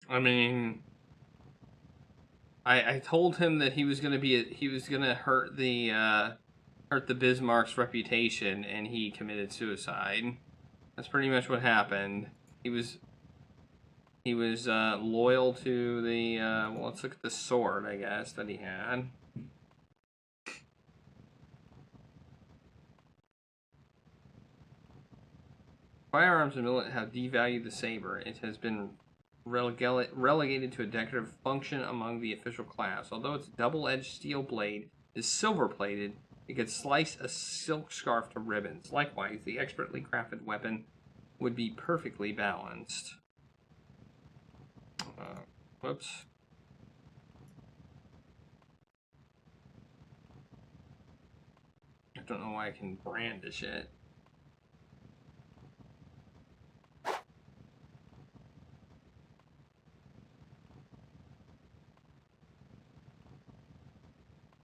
I mean, I told him that he was gonna hurt the Bismarck's reputation, and he committed suicide. That's pretty much what happened. He was loyal to the well, let's look at the sword, I guess, that he had. Firearms and millet have devalued the saber. It has been relegated to a decorative function among the official class. Although its double-edged steel blade is silver-plated, it could slice a silk scarf to ribbons. Likewise, the expertly crafted weapon would be perfectly balanced. Whoops. don't know why I can brandish it.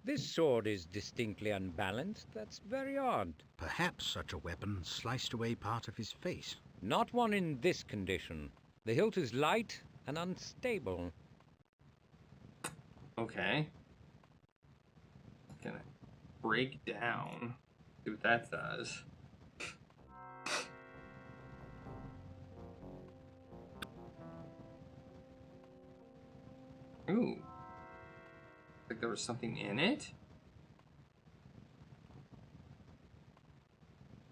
This sword is distinctly unbalanced. That's very odd. Perhaps such a weapon sliced away part of his face. Not one in this condition. The hilt is light and unstable. Okay. Gonna break down. See what that does. Ooh. Like there was something in it?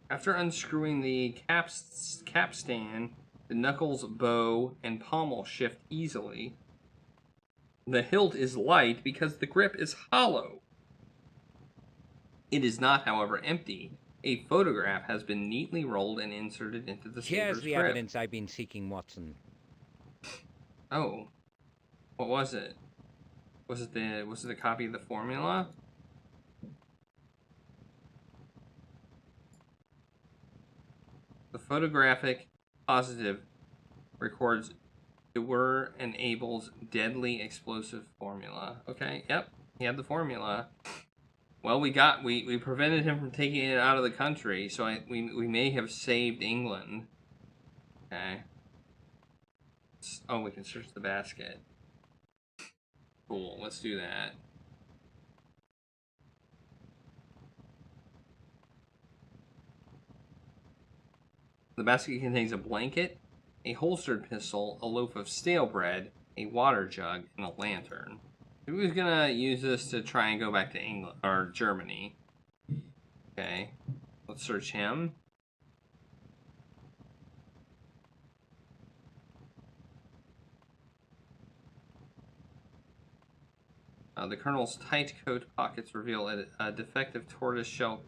After unscrewing the capstan, the knuckles, bow, and pommel shift easily. The hilt is light because the grip is hollow. It is not, however, empty. A photograph has been neatly rolled and inserted into the Here's saber's the grip. evidence I've been seeking, Watson. Oh. What was it? Was it the copy of the formula? The photographic positive records Dewar and Abel's deadly explosive formula. Okay, yep, he had the formula. Well, we prevented him from taking it out of the country, so we may have saved England. Okay. Oh, we can search the basket. Cool, let's do that. The basket contains a blanket, a holstered pistol, a loaf of stale bread, a water jug, and a lantern. He was gonna use this to try and go back to England or Germany. Okay, let's search him. The colonel's tight coat pockets reveal a defective tortoiseshell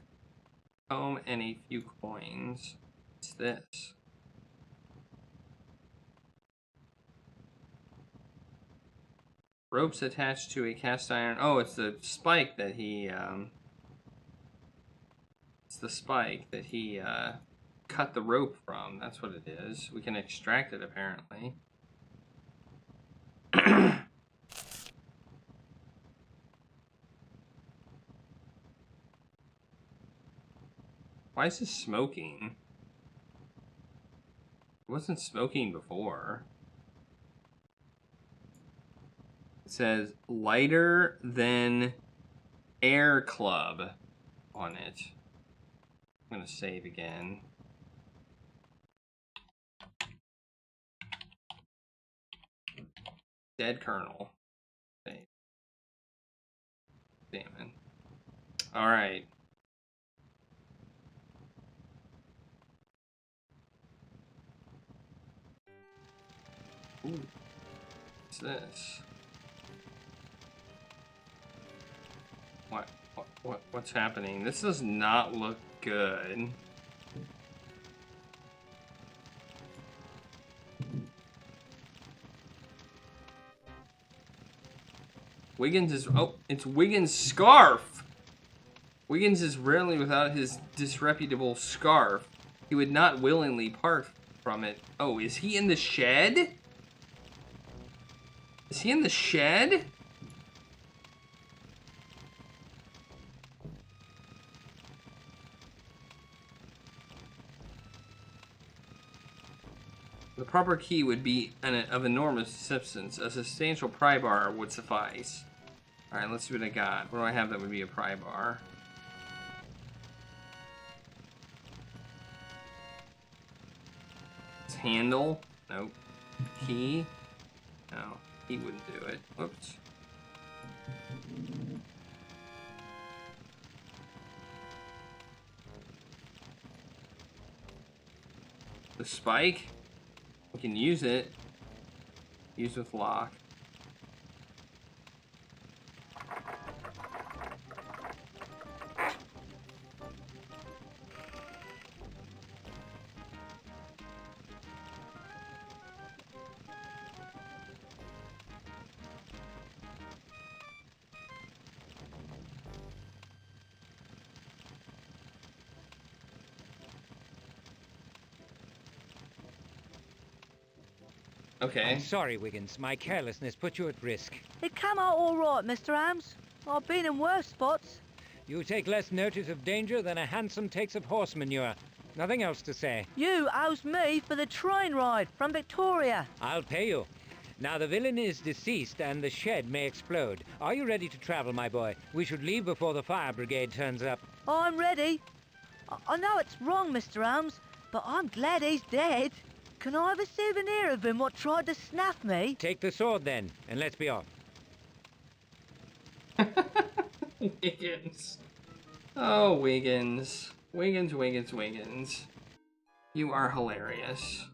comb and a few coins. What's this? Ropes attached to a cast iron. Oh, it's the spike that he. It's the spike that he cut the rope from. That's what it is. We can extract it apparently. Why is this smoking? It wasn't smoking before. It says lighter than Air Club on it. I'm gonna save again. Dead Colonel. Save. Damn it. Alright. Ooh. What's this? What's happening? This does not look good. Wiggins is... Oh, it's Wiggins' scarf! Wiggins is rarely without his disreputable scarf. He would not willingly part from it. Oh, is he in the shed? Is he in the shed? The proper key would be of enormous substance. A substantial pry bar would suffice. Alright, let's see what I got. What do I have that would be a pry bar? Handle? Nope. Key? No, he wouldn't do it. Whoops. The spike? We can use it. Use with lock. Okay. I'm sorry, Wiggins. My carelessness put you at risk. It come out all right, Mr. Holmes. I've been in worse spots. You take less notice of danger than a hansom takes of horse manure. Nothing else to say. You owes me for the train ride from Victoria. I'll pay you. Now, the villain is deceased and the shed may explode. Are you ready to travel, my boy? We should leave before the fire brigade turns up. I'm ready. I know it's wrong, Mr. Holmes, but I'm glad he's dead. Can I have a souvenir of him what tried to snuff me? Take the sword then, and let's be off. Wiggins. Oh, Wiggins. Wiggins. You are hilarious.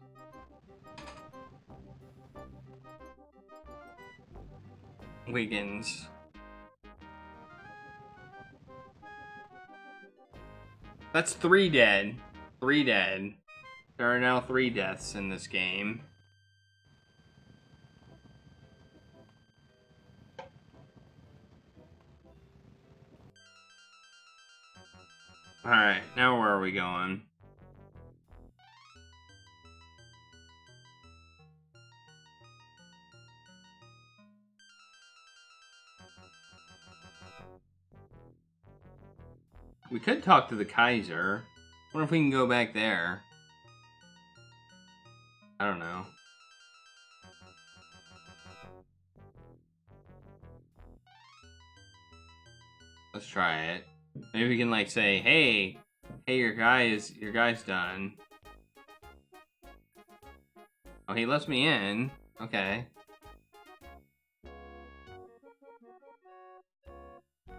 Wiggins. That's 3 dead. 3 dead. There are now 3 deaths in this game. Alright, now where are we going? We could talk to the Kaiser. Wonder if we can go back there. I don't know. Let's try it. Maybe we can like say, hey, your guy's done. Oh, he lets me in. Okay.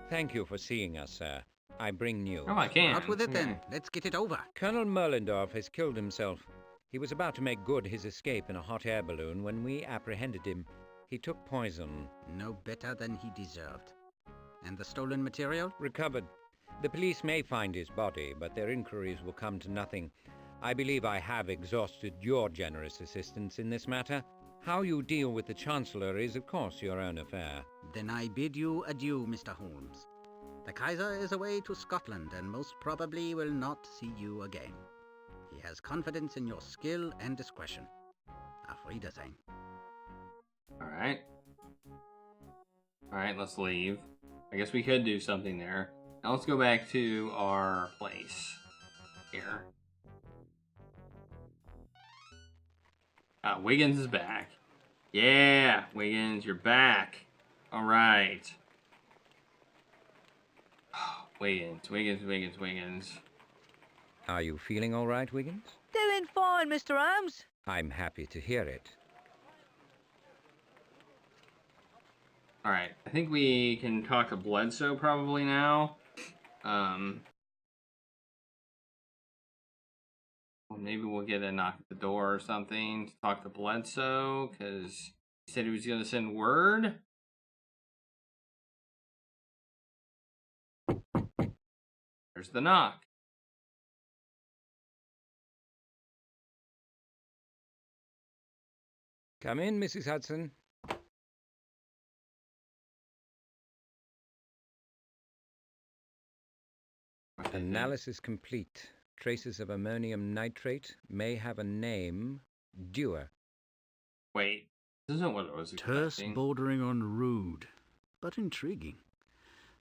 Thank you for seeing us, sir. I bring news. Oh, I can. Out with it then. Let's get it over. Colonel Merlendorf has killed himself. He was about to make good his escape in a hot air balloon when we apprehended him. He took poison. No better than he deserved. And the stolen material? Recovered. The police may find his body, but their inquiries will come to nothing. I believe I have exhausted your generous assistance in this matter. How you deal with the Chancellor is, of course, your own affair. Then I bid you adieu, Mr. Holmes. The Kaiser is away to Scotland and most probably will not see you again. He has confidence in your skill and discretion. Auf Wiedersehen. Alright. Alright, let's leave. I guess we could do something there. Now let's go back to our place. Here. Wiggins is back. Yeah, Wiggins, you're back. Alright. Wiggins. Are you feeling all right, Wiggins? Doing fine, Mr. Holmes. I'm happy to hear it. Alright, I think we can talk to Bledsoe probably now. Well, maybe we'll get a knock at the door or something to talk to Bledsoe, because he said he was going to send word. There's the knock. Come in, Mrs. Hudson. Analysis complete. Traces of ammonium nitrate may have a name. Dewar. Wait, this isn't what I was Terse expecting. bordering on rude, but intriguing.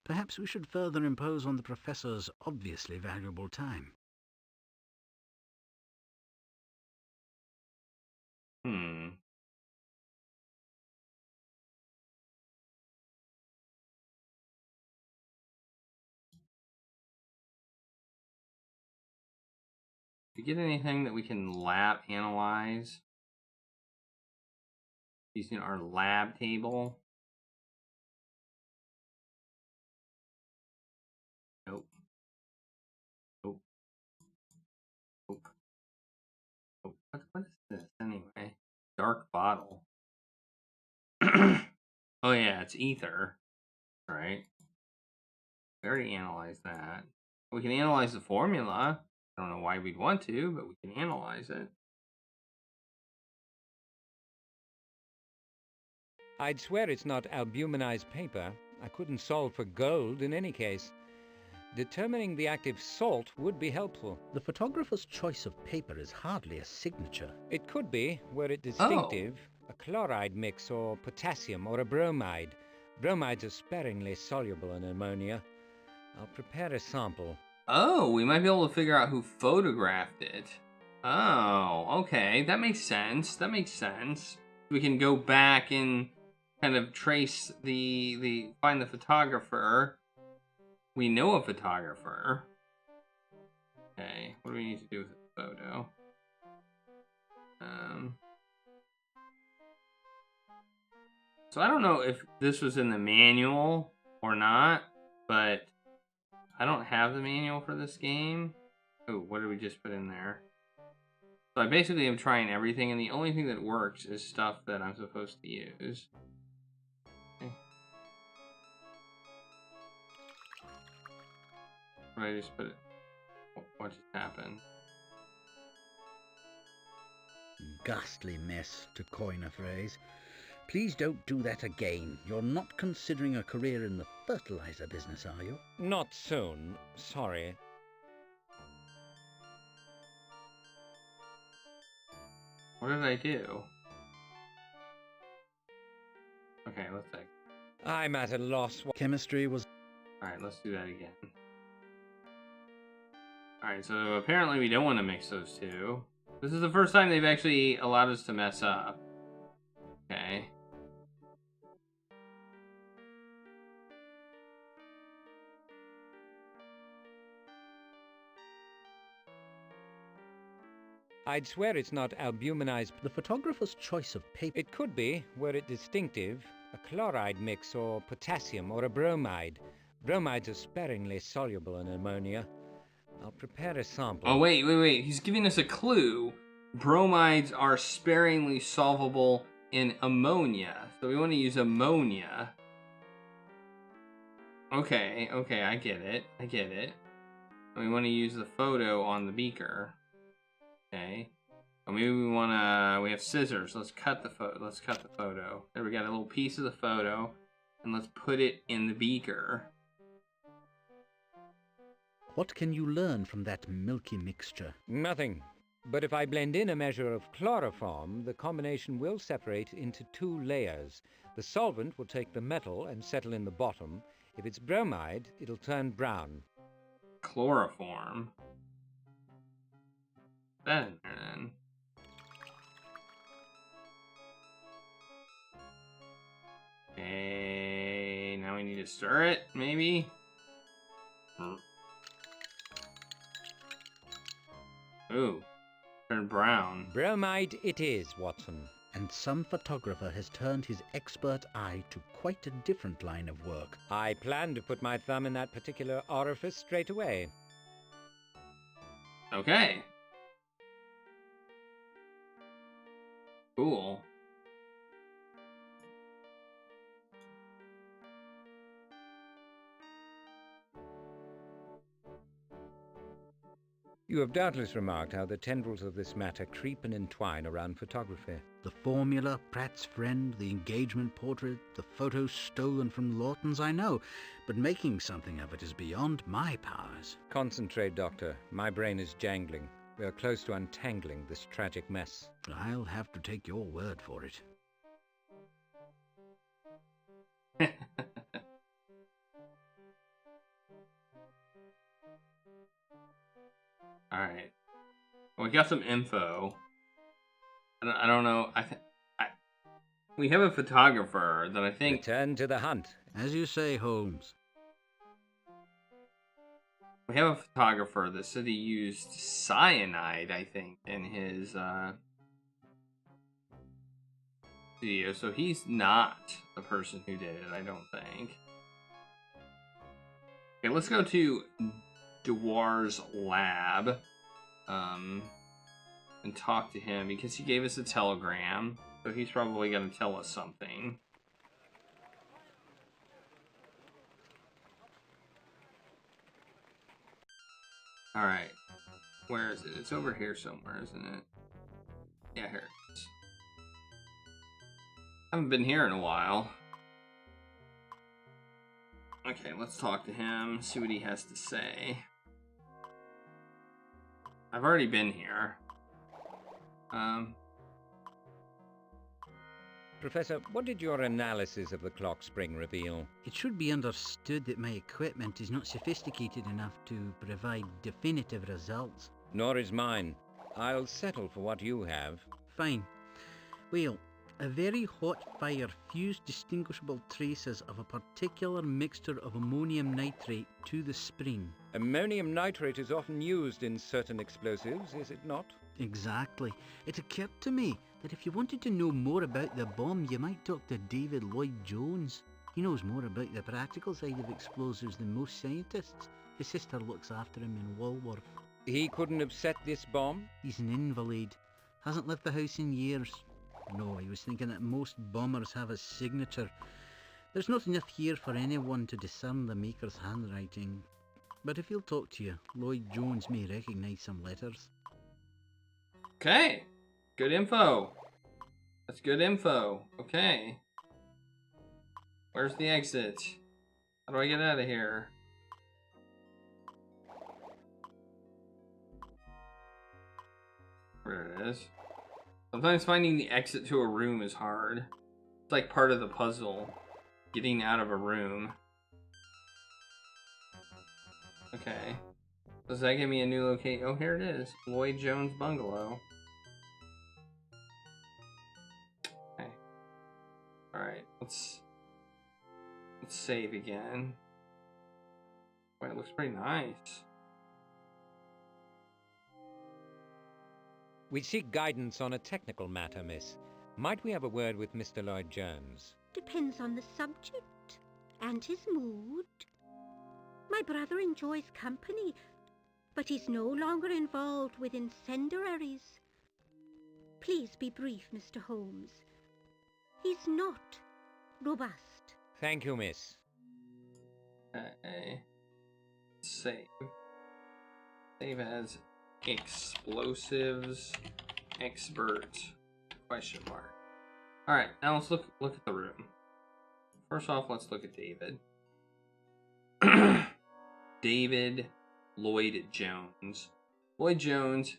Perhaps we should further impose on the Professor's obviously valuable time. Do you get anything that we can lab analyze using our lab table? Nope. What is this anyway? Dark bottle. Oh yeah, it's ether. Right. We already analyzed that. We can analyze the formula. I don't know why we'd want to, but we can analyze it. I'd swear it's not albuminized paper. I couldn't solve for gold in any case. Determining the active salt would be helpful. The photographer's choice of paper is hardly a signature. It could be, were it distinctive. A chloride mix or potassium or a bromide. Bromides are sparingly soluble in ammonia. I'll prepare a sample. Oh, we might be able to figure out who photographed it. Oh, okay. That makes sense. That makes sense. We can go back and kind of trace find the photographer. We know a photographer. Okay, what do we need to do with the photo? So I don't know if this was in the manual or not, but I don't have the manual for this game. Oh, what did we just put in there? So I basically am trying everything, and the only thing that works is stuff that I'm supposed to use. Okay. What did I just put it? What just happened? Ghastly mess, to coin a phrase. Please don't do that again. You're not considering a career in the fertilizer business, are you? Not soon. Sorry. What did I do? Okay, let's see. I'm at a loss. Chemistry was... Alright, let's do that again. Alright, so apparently we don't want to mix those two. This is the first time they've actually allowed us to mess up. Okay. I'd swear it's not albuminized. The photographer's choice of paper... It could be, were it distinctive, a chloride mix or potassium or a bromide. Bromides are sparingly soluble in ammonia. I'll prepare a sample. Oh, wait. He's giving us a clue. Bromides are sparingly solvable in ammonia. So we want to use ammonia. Okay, I get it. And we want to use the photo on the beaker. Okay. And maybe we have scissors. Let's cut the photo. There, we got a little piece of the photo. And let's put it in the beaker. What can you learn from that milky mixture? Nothing. But if I blend in a measure of chloroform, the combination will separate into 2 layers. The solvent will take the metal and settle in the bottom. If it's bromide, it'll turn brown. Chloroform? That in there then. Okay, now we need to stir it, maybe? Ooh, turned brown. Bromide it is, Watson. And some photographer has turned his expert eye to quite a different line of work. I plan to put my thumb in that particular orifice straight away. Okay. Cool. You have doubtless remarked how the tendrils of this matter creep and entwine around photography. The formula, Pratt's friend, the engagement portrait, the photos stolen from Lawton's, I know, but making something of it is beyond my powers. Concentrate, Doctor. My brain is jangling. We are close to untangling this tragic mess. I'll have to take your word for it. Alright. Well, we got some info. I don't know. We have a photographer that I think... Return to the hunt. As you say, Holmes. We have a photographer that said he used cyanide, I think, in his video. So he's not the person who did it, I don't think. Okay, let's go to Dewar's lab and talk to him because he gave us a telegram. So he's probably going to tell us something. Alright. Where is it? It's over here somewhere, isn't it? Yeah, here it is. Haven't been here in a while. Okay, let's talk to him, see what he has to say. I've already been here. Professor, what did your analysis of the clock spring reveal? It should be understood that my equipment is not sophisticated enough to provide definitive results. Nor is mine. I'll settle for what you have. Fine. Well, a very hot fire fused distinguishable traces of a particular mixture of ammonium nitrate to the spring. Ammonium nitrate is often used in certain explosives, is it not? Exactly. It occurred to me that if you wanted to know more about the bomb, you might talk to David Lloyd-Jones. He knows more about the practical side of explosives than most scientists. His sister looks after him in Walworth. He couldn't have set this bomb? He's an invalid. Hasn't left the house in years. No, I was thinking that most bombers have a signature. There's not enough here for anyone to discern the maker's handwriting. But if he'll talk to you, Lloyd-Jones may recognise some letters. Okay. Good info. That's good info. Okay. Where's the exit? How do I get out of here? There it is. Sometimes finding the exit to a room is hard. It's like part of the puzzle. Getting out of a room. Okay. Does that give me a new location? Oh, here it is. Lloyd-Jones bungalow. Okay. Alright, let's save again. Boy, it looks pretty nice. We seek guidance on a technical matter, miss. Might we have a word with Mr. Lloyd-Jones? Depends on the subject and his mood. My brother enjoys company, but he's no longer involved with incendiaries. Please be brief, Mr. Holmes. He's not robust. Thank you, miss. Okay. Save. Save as explosives expert question mark. Alright, now let's look at the room. First off, let's look at David. David Lloyd-Jones. Lloyd-Jones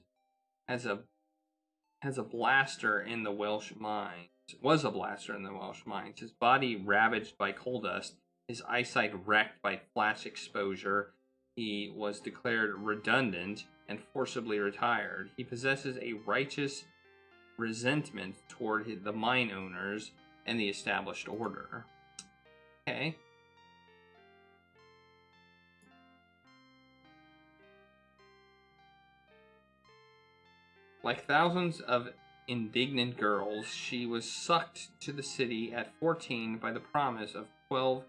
has a blaster in the Welsh mines. Was a blaster in the Welsh mines. His body ravaged by coal dust. His eyesight wrecked by flash exposure. He was declared redundant and forcibly retired. He possesses a righteous resentment toward the mine owners and the established order. Okay. Like thousands of indignant girls, she was sucked to the city at 14 by the promise of £12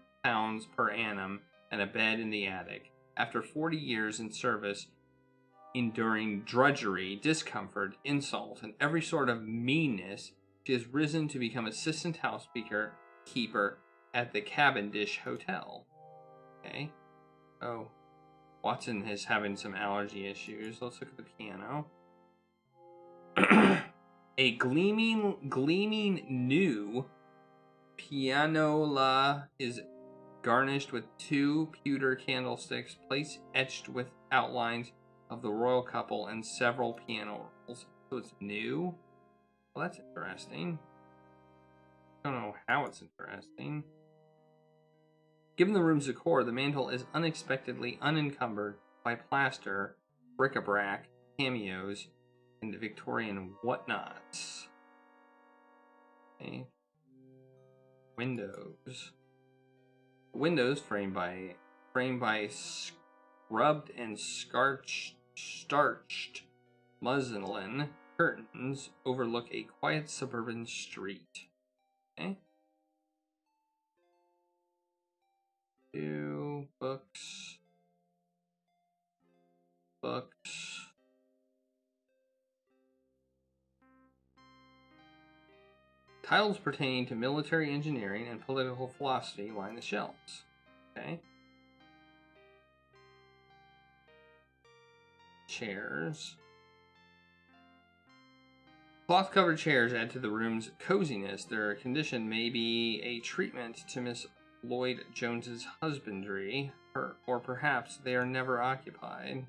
per annum and a bed in the attic. After 40 years in service, enduring drudgery, discomfort, insult, and every sort of meanness, she has risen to become assistant housekeeper at the Cavendish Hotel. Okay. Oh. Watson is having some allergy issues. Let's look at the piano. A gleaming new pianola is garnished with 2 pewter candlesticks, plates etched with outlines of the royal couple, and several piano rolls. So it's new? Well, that's interesting. I don't know how it's interesting. Given the room's decor, the mantel is unexpectedly unencumbered by plaster, bric-a-brac, cameos, and Victorian whatnots. Okay. Windows. Windows framed by scrubbed and starched muslin curtains overlook a quiet suburban street. Okay. 2 books. Titles pertaining to military engineering and political philosophy line the shelves. Okay. Chairs. Cloth-covered chairs add to the room's coziness. Their condition may be a treatment to Miss Lloyd-Jones's husbandry, or perhaps they are never occupied.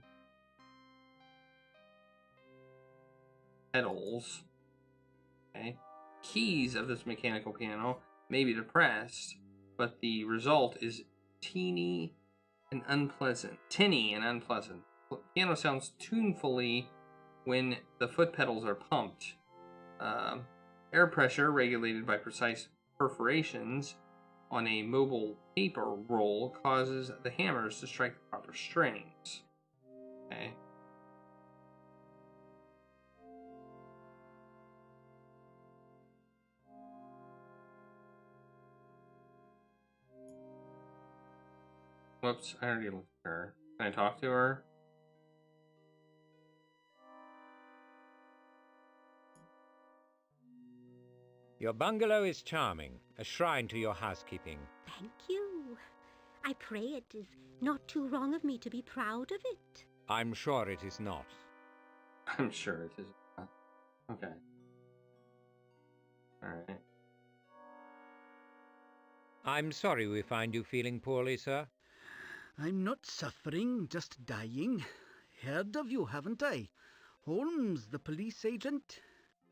Pedals. Okay. keys of this mechanical piano may be depressed, but the result is tinny and unpleasant. The piano sounds tunefully when the foot pedals are pumped. Air pressure, regulated by precise perforations on a mobile paper roll, causes the hammers to strike the proper strings. Okay. Whoops, I already looked at her. Can I talk to her? Your bungalow is charming, a shrine to your housekeeping. Thank you. I pray it is not too wrong of me to be proud of it. I'm sure it is not. I'm sure it is. Okay. Alright. I'm sorry we find you feeling poorly, sir. I'm not suffering, just dying. Heard of you, haven't I? Holmes, the police agent?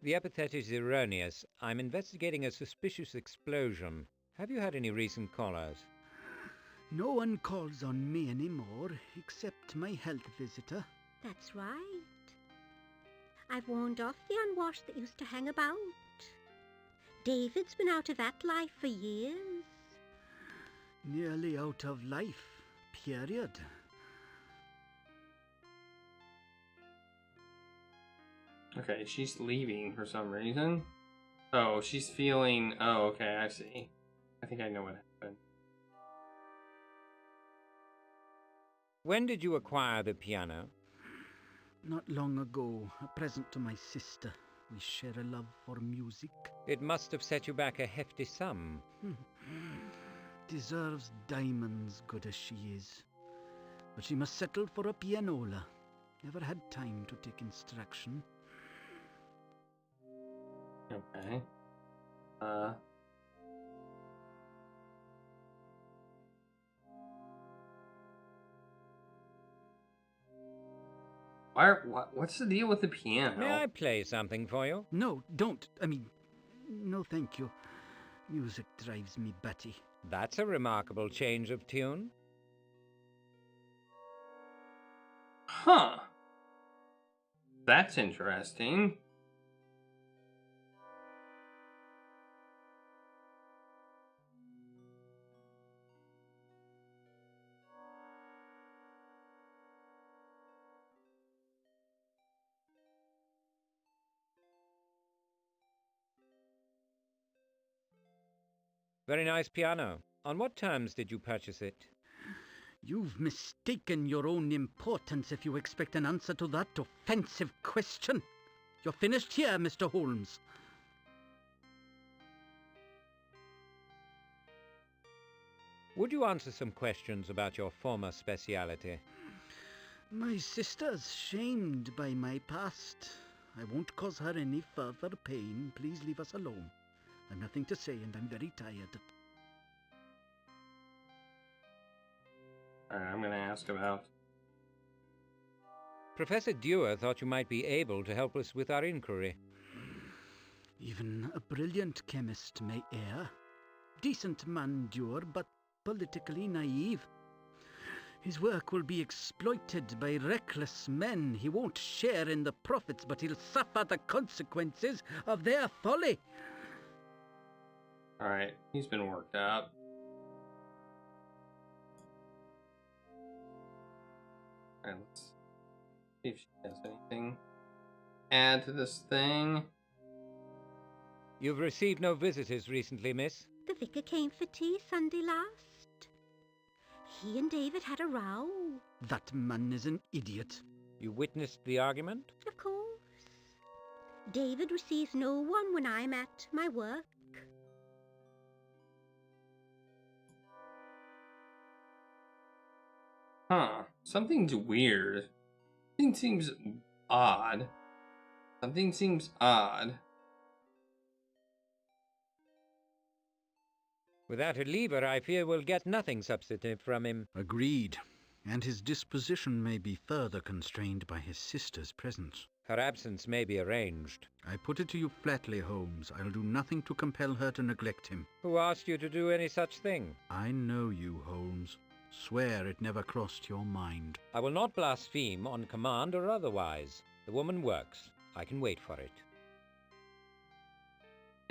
The epithet is erroneous. I'm investigating a suspicious explosion. Have you had any recent callers? No one calls on me anymore, except my health visitor. That's right. I've warned off the unwashed that used to hang about. David's been out of that life for years. Nearly out of life, period. Okay, she's leaving for some reason. Oh, she's feeling... Oh, okay, I see. I think I know what happened. When did you acquire the piano? Not long ago, a present to my sister. We share a love for music. It must have set you back a hefty sum. Deserves diamonds, good as she is. But she must settle for a pianola. Never had time to take instruction. Okay. What's the deal with the piano? May I play something for you? No, don't. No thank you. Music drives me batty. That's a remarkable change of tune. Huh. That's interesting. Very nice piano. On what terms did you purchase it? You've mistaken your own importance if you expect an answer to that offensive question. You're finished here, Mr. Holmes. Would you answer some questions about your former speciality? My sister's shamed by my past. I won't cause her any further pain. Please leave us alone. I've nothing to say and I'm very tired. Alright, I'm gonna ask about... Professor Dewar thought you might be able to help us with our inquiry. Even a brilliant chemist may err. Decent man, Dewar, but politically naive. His work will be exploited by reckless men. He won't share in the profits, but he'll suffer the consequences of their folly. Alright, he's been worked up. Alright, let's see if she has anything. Add to this thing. You've received no visitors recently, miss? The vicar came for tea Sunday last. He and David had a row. That man is an idiot. You witnessed the argument? Of course. David receives no one when I'm at my work. Huh. Something's weird. Something seems odd. Something seems odd. Without a lever, I fear we'll get nothing substantive from him. Agreed. And his disposition may be further constrained by his sister's presence. Her absence may be arranged. I put it to you flatly, Holmes. I'll do nothing to compel her to neglect him. Who asked you to do any such thing? I know you, Holmes. Swear it never crossed your mind. I will not blaspheme on command or otherwise. The woman works. I can wait for it.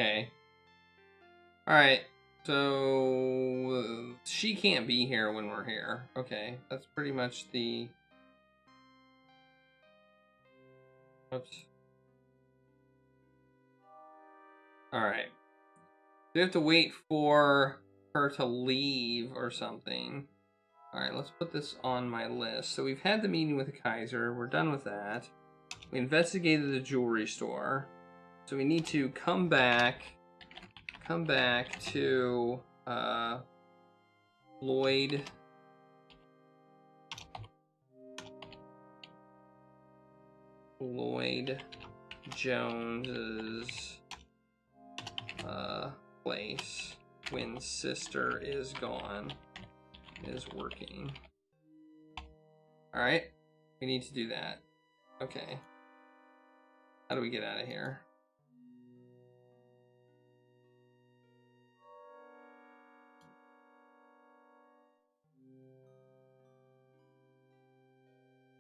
Okay. Alright. So she can't be here when we're here. Okay. That's pretty much the... Oops. Alright. We have to wait for her to leave or something. Alright, let's put this on my list. So we've had the meeting with the Kaiser. We're done with that. We investigated the jewelry store. So we need to come back to Lloyd Jones's place when sister is gone, is working. Alright, we need to do that. Okay. How do we get out of here?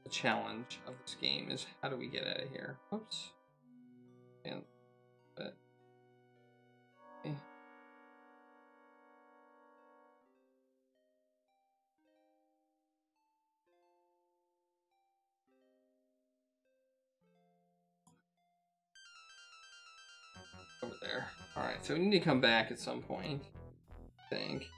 The challenge of this game is how do we get out of here? Oops. And but okay. Over there. Alright, so we need to come back at some point, I think.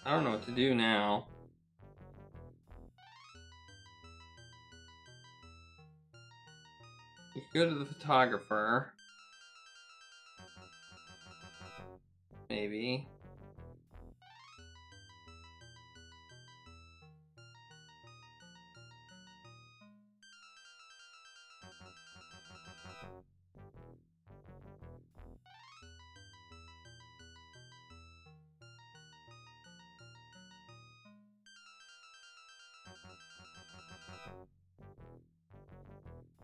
I don't know what to do now. You could go to the photographer. Maybe.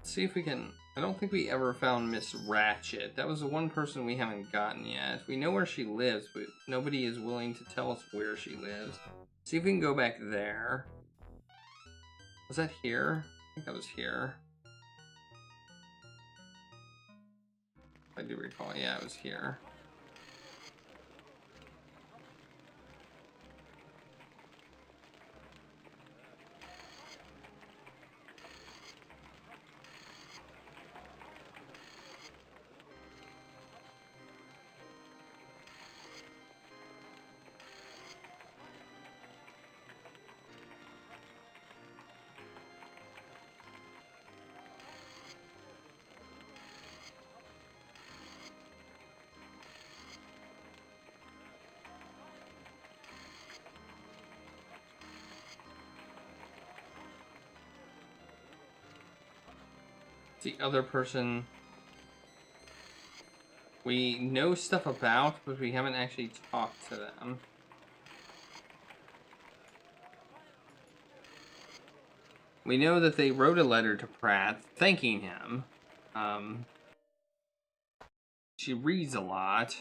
See if we can... I don't think we ever found Miss Ratchet. That was the one person we haven't gotten yet. We know where she lives, but nobody is willing to tell us where she lives. See if we can go back there. Was that here? I think that was here. I do recall. Yeah, it was here. The other person we know stuff about, but we haven't actually talked to them. We know that they wrote a letter to Pratt thanking him. She reads a lot.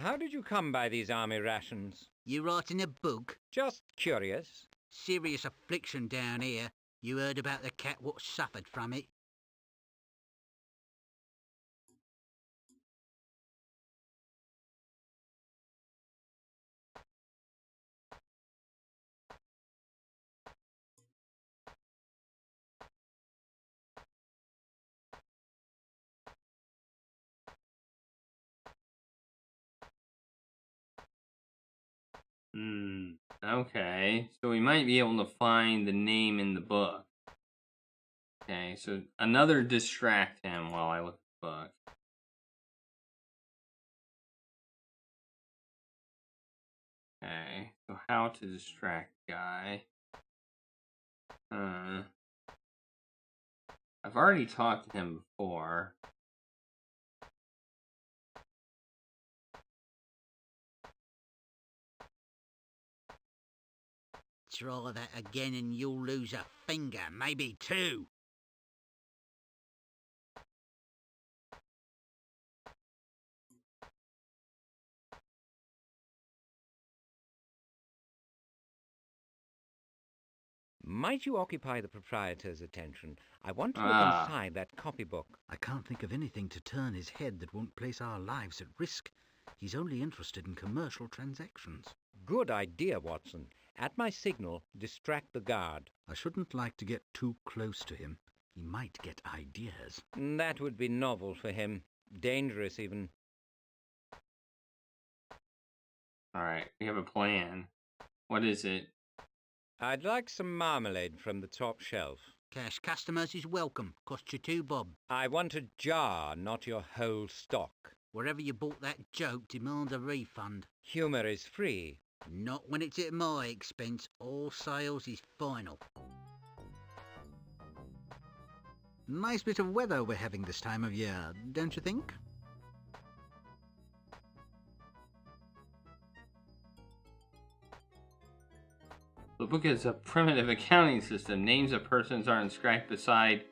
How did you come by these army rations? You writing a book? Just curious. Serious affliction down here. You heard about the cat what suffered from it? Okay. So we might be able to find the name in the book. Okay, so another distract him while I look at the book. Okay, so how to distract the guy. I've already talked to him before. Try that again and you'll lose a finger, maybe two. Might you occupy the proprietor's attention? I want to look Ah. inside that copybook. I can't think of anything to turn his head that won't place our lives at risk. He's only interested in commercial transactions. Good idea, Watson. At my signal, distract the guard. I shouldn't like to get too close to him. He might get ideas. That would be novel for him. Dangerous, even. Alright, we have a plan. What is it? I'd like some marmalade from the top shelf. Cash customers is welcome. Cost you $2 bob. I want a jar, not your whole stock. Wherever you bought that joke, demand a refund. Humour is free. Not when it's at my expense. All sales is final. Nice bit of weather we're having this time of year, don't you think? The book is a primitive accounting system. Names of persons are inscribed beside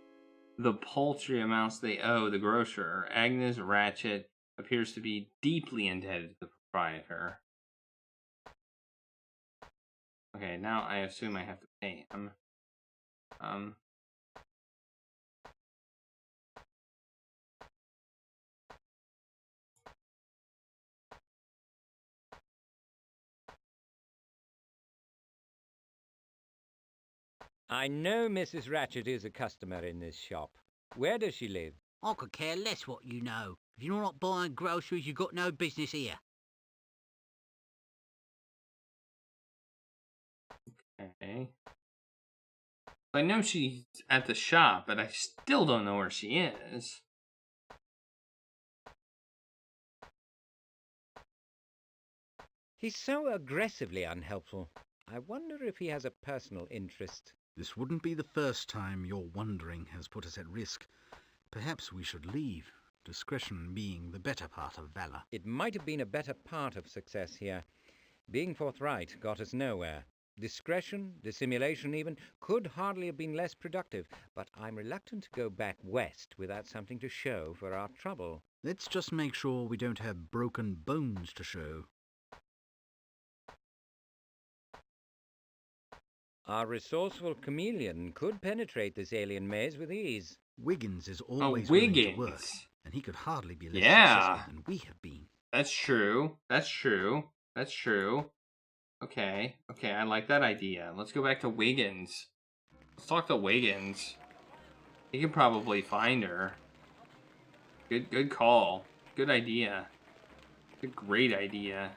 the paltry amounts they owe the grocer. Agnes Ratchet appears to be deeply indebted to the proprietor. Okay, now I assume I have to pay him. I know Mrs. Ratchet is a customer in this shop. Where does she live? I could care less what you know. If you're not buying groceries, you've got no business here. Okay. I know she's at the shop, but I still don't know where she is. He's so aggressively unhelpful. I wonder if he has a personal interest. This wouldn't be the first time your wandering has put us at risk. Perhaps we should leave, discretion being the better part of valor. It might have been a better part of success here. Being forthright got us nowhere. Discretion, dissimulation even, could hardly have been less productive, but I'm reluctant to go back west without something to show for our trouble. Let's just make sure we don't have broken bones to show. Our resourceful chameleon could penetrate this alien maze with ease. Wiggins is always willing to work, Wiggins. and he could hardly be less successful than we have been. That's true. That's true. That's true. Okay. Okay, I like that idea. Let's go back to Wiggins. Let's talk to Wiggins. He can probably find her. Good call. Good idea. Good, great idea.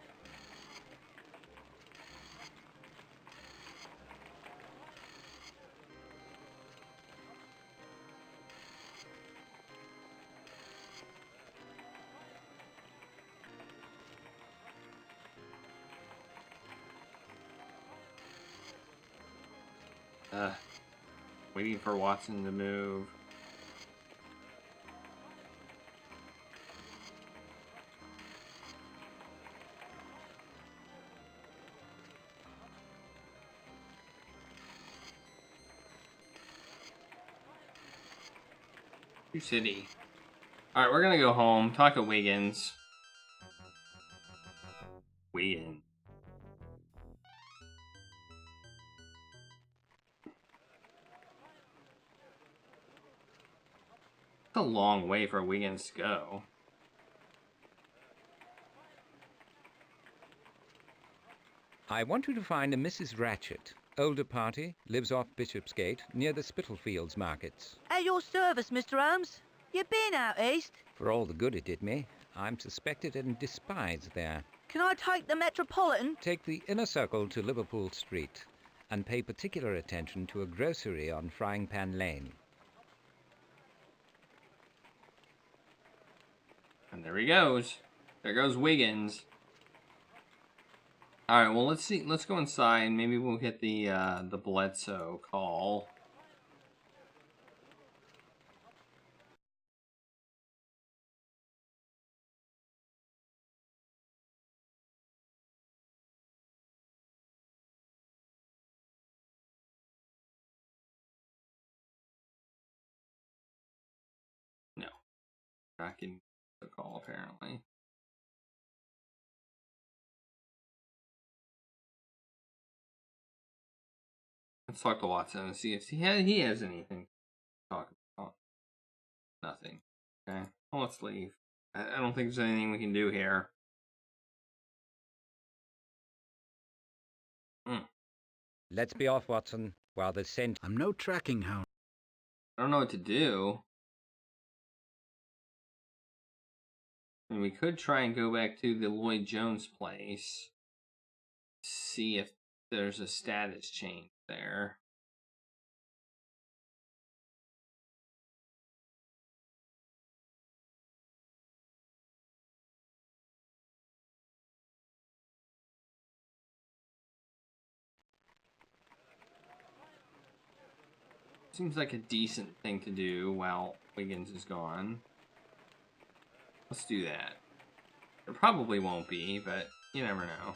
Waiting for Watson to move. New City. Alright, we're gonna go home, talk to Wiggins. Wiggins. It's a long way for Wiggins to go. I want you to find a Mrs. Ratchet. Older party, lives off Bishopsgate, near the Spitalfields markets. At your service, Mr. Holmes. You been out east? For all the good it did me, I'm suspected and despised there. Can I take the Metropolitan? Take the inner circle to Liverpool Street and pay particular attention to a grocery on Frying Pan Lane. And there he goes. There goes Wiggins. All right, well, let's see. Let's go inside. Maybe we'll get the Bledsoe call. No, not getting the call apparently. Let's talk to Watson and see if he has anything to talk about. Nothing. Okay. Well, let's leave. I don't think there's anything we can do here. Let's be off, Watson, while the scent... I'm no tracking hound. I don't know what to do. I mean, we could try and go back to the Lloyd Jones place. See if there's a status change there. Seems like a decent thing to do while Wiggins is gone. Let's do that. There probably won't be, but you never know.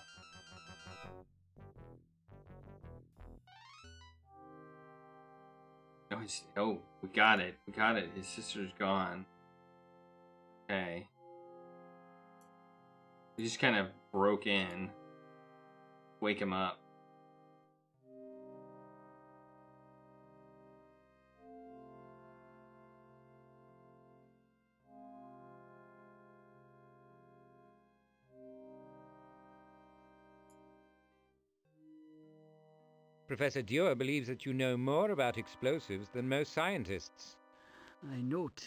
Oh, we got it. We got it. His sister's gone. Okay. We just kind of broke in. Wake him up. Professor Dewar believes that you know more about explosives than most scientists. I note,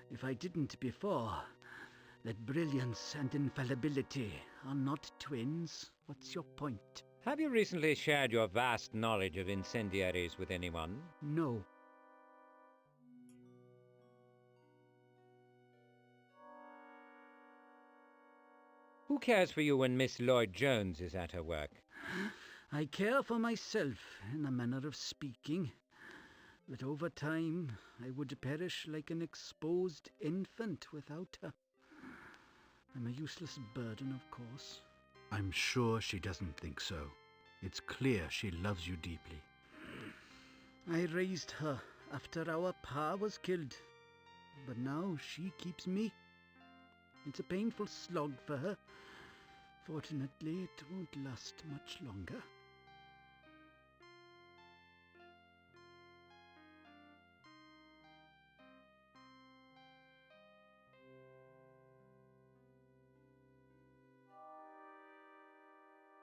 if I didn't before, that brilliance and infallibility are not twins. What's your point? Have you recently shared your vast knowledge of incendiaries with anyone? No. Who cares for you when Miss Lloyd Jones is at her work? I care for myself, in a manner of speaking. But over time, I would perish like an exposed infant without her. I'm a useless burden, of course. I'm sure she doesn't think so. It's clear she loves you deeply. I raised her after our pa was killed, but now she keeps me. It's a painful slog for her. Fortunately, it won't last much longer.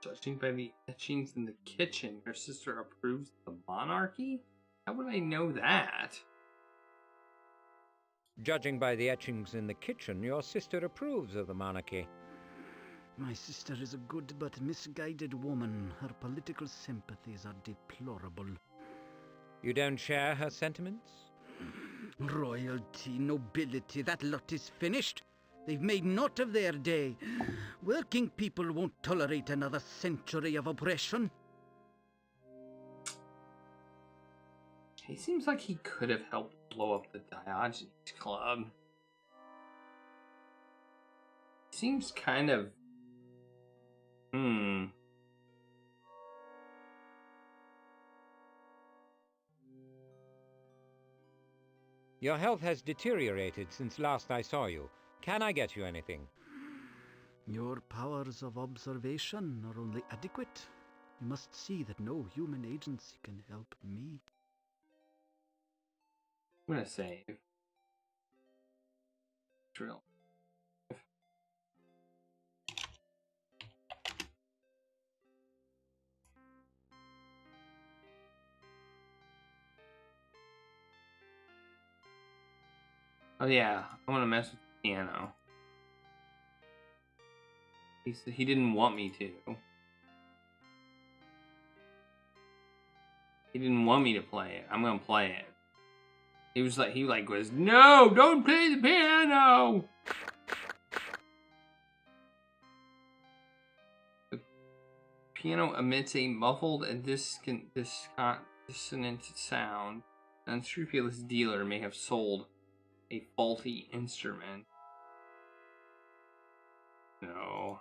Judging by the etchings in the kitchen, her sister approves the monarchy? How would I know that? Judging by the etchings in the kitchen, your sister approves of the monarchy. My sister is a good but misguided woman. Her political sympathies are deplorable. You don't share her sentiments? Royalty, nobility, that lot is finished. They've made naught of their day. Working people won't tolerate another century of oppression. He seems like he could have helped blow up the Diogenes Club. Seems kind of... Your health has deteriorated since last I saw you. Can I get you anything? Your powers of observation are only adequate. You must see that no human agency can help me. I'm gonna save. Drill. Oh yeah, I want to mess with the piano. He didn't want me to. He didn't want me to play it. I'm gonna play it. He was no, don't play the piano. The piano emits a muffled and dissonant sound. An unscrupulous dealer may have sold a faulty instrument. No.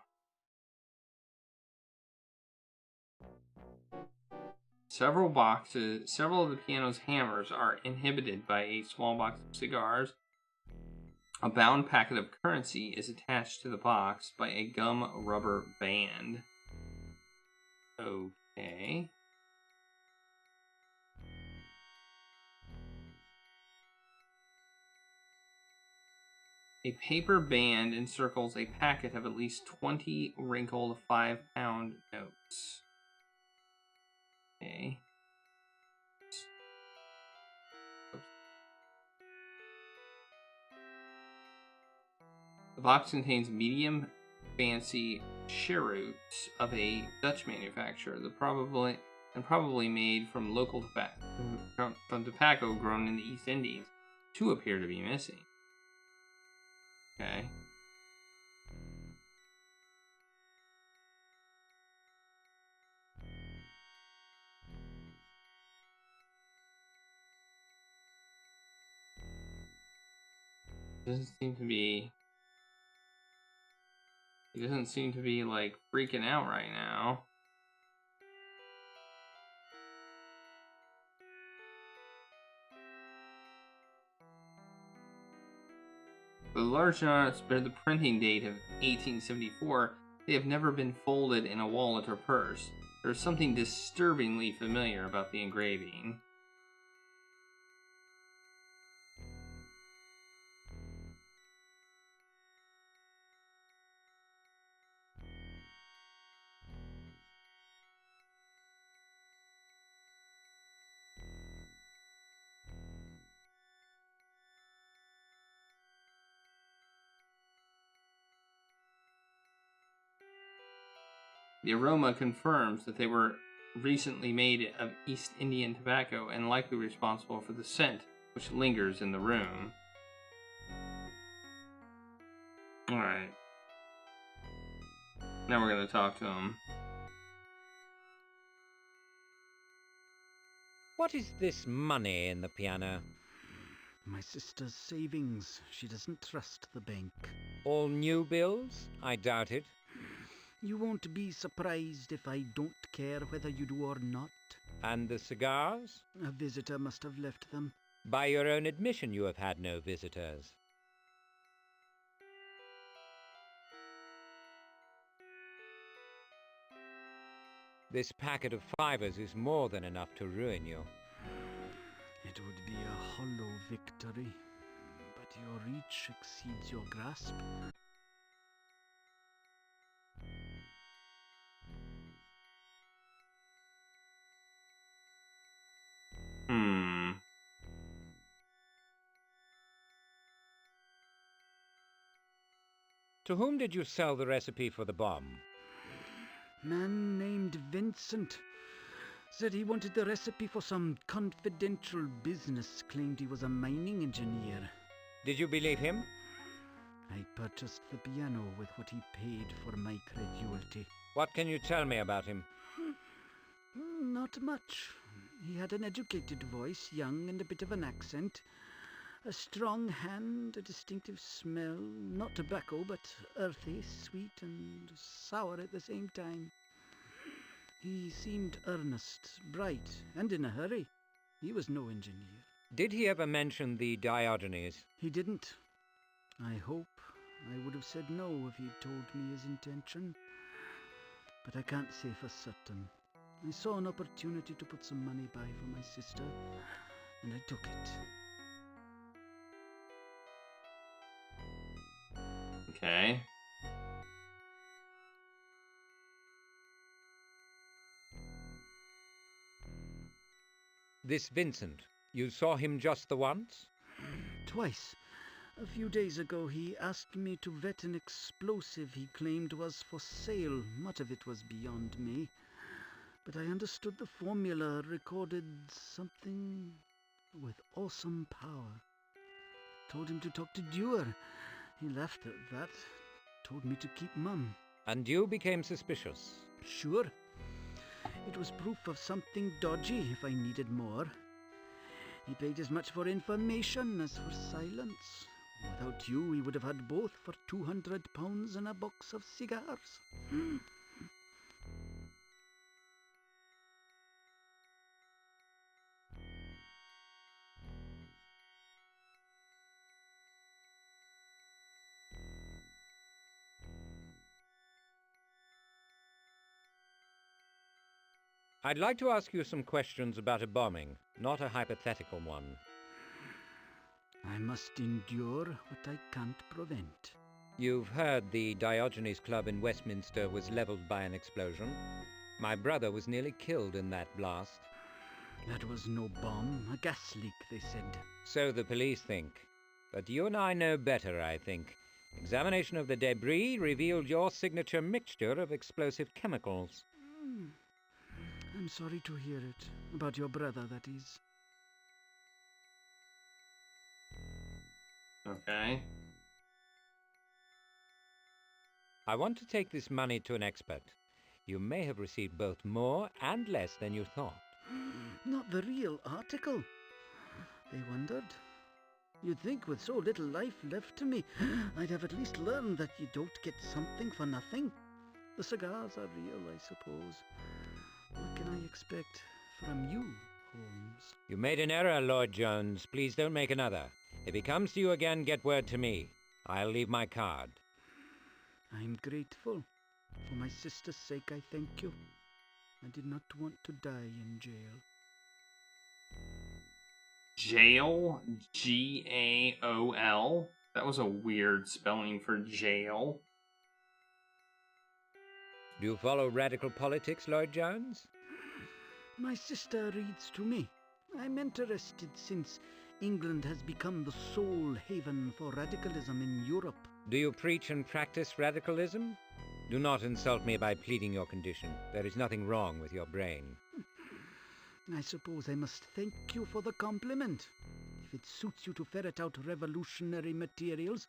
Several of the piano's hammers are inhibited by a small box of cigars. A bound packet of currency is attached to the box by a gum rubber band. Okay. A paper band encircles a packet of at least 20 wrinkled 5-pound notes. Okay. The box contains medium fancy cheroots of a Dutch manufacturer, probably made from local tobacco grown in the East Indies. 2 appear to be missing. Okay. He doesn't seem to be like freaking out right now. The large notes bear the printing date of 1874. They have never been folded in a wallet or purse. There is something disturbingly familiar about the engraving. The aroma confirms that they were recently made of East Indian tobacco and likely responsible for the scent which lingers in the room. Alright. Now we're going to talk to him. What is this money in the piano? My sister's savings. She doesn't trust the bank. All new bills? I doubt it. You won't be surprised if I don't care whether you do or not. And the cigars? A visitor must have left them. By your own admission, you have had no visitors. This packet of fivers is more than enough to ruin you. It would be a hollow victory, but your reach exceeds your grasp. To whom did you sell the recipe for the bomb? Man named Vincent. Said he wanted the recipe for some confidential business. Claimed he was a mining engineer. Did you believe him? I purchased the piano with what he paid for my credulity. What can you tell me about him? Not much. He had an educated voice, young and a bit of an accent. A strong hand, a distinctive smell. Not tobacco, but earthy, sweet and sour at the same time. He seemed earnest, bright, and in a hurry. He was no engineer. Did he ever mention the Diogenes? He didn't. I hope I would have said no if he'd told me his intention. But I can't say for certain. I saw an opportunity to put some money by for my sister, and I took it. Okay. This Vincent, you saw him just the once? Twice. A few days ago, he asked me to vet an explosive he claimed was for sale. Much of it was beyond me. But I understood the formula recorded something with awesome power. Told him to talk to Dewar. He laughed at that. Told me to keep mum. And you became suspicious? Sure. It was proof of something dodgy if I needed more. He paid as much for information as for silence. Without you, we would have had both for £200 and a box of cigars. I'd like to ask you some questions about a bombing, not a hypothetical one. I must endure what I can't prevent. You've heard the Diogenes Club in Westminster was leveled by an explosion. My brother was nearly killed in that blast. That was no bomb, a gas leak, they said. So the police think. But you and I know better, I think. Examination of the debris revealed your signature mixture of explosive chemicals. I'm sorry to hear it. About your brother, that is. Okay. I want to take this money to an expert. You may have received both more and less than you thought. Not the real article. They wondered. You'd think with so little life left to me, I'd have at least learned that you don't get something for nothing. The cigars are real, I suppose. What can I expect from you, Holmes? You made an error, Lord Jones. Please don't make another. If he comes to you again, get word to me. I'll leave my card. I'm grateful. For my sister's sake, I thank you. I did not want to die in jail. Jail? G-A-O-L? That was a weird spelling for jail. Do you follow radical politics, Lord Jones? My sister reads to me. I'm interested since England has become the sole haven for radicalism in Europe. Do you preach and practice radicalism? Do not insult me by pleading your condition. There is nothing wrong with your brain. I suppose I must thank you for the compliment. If it suits you to ferret out revolutionary materials,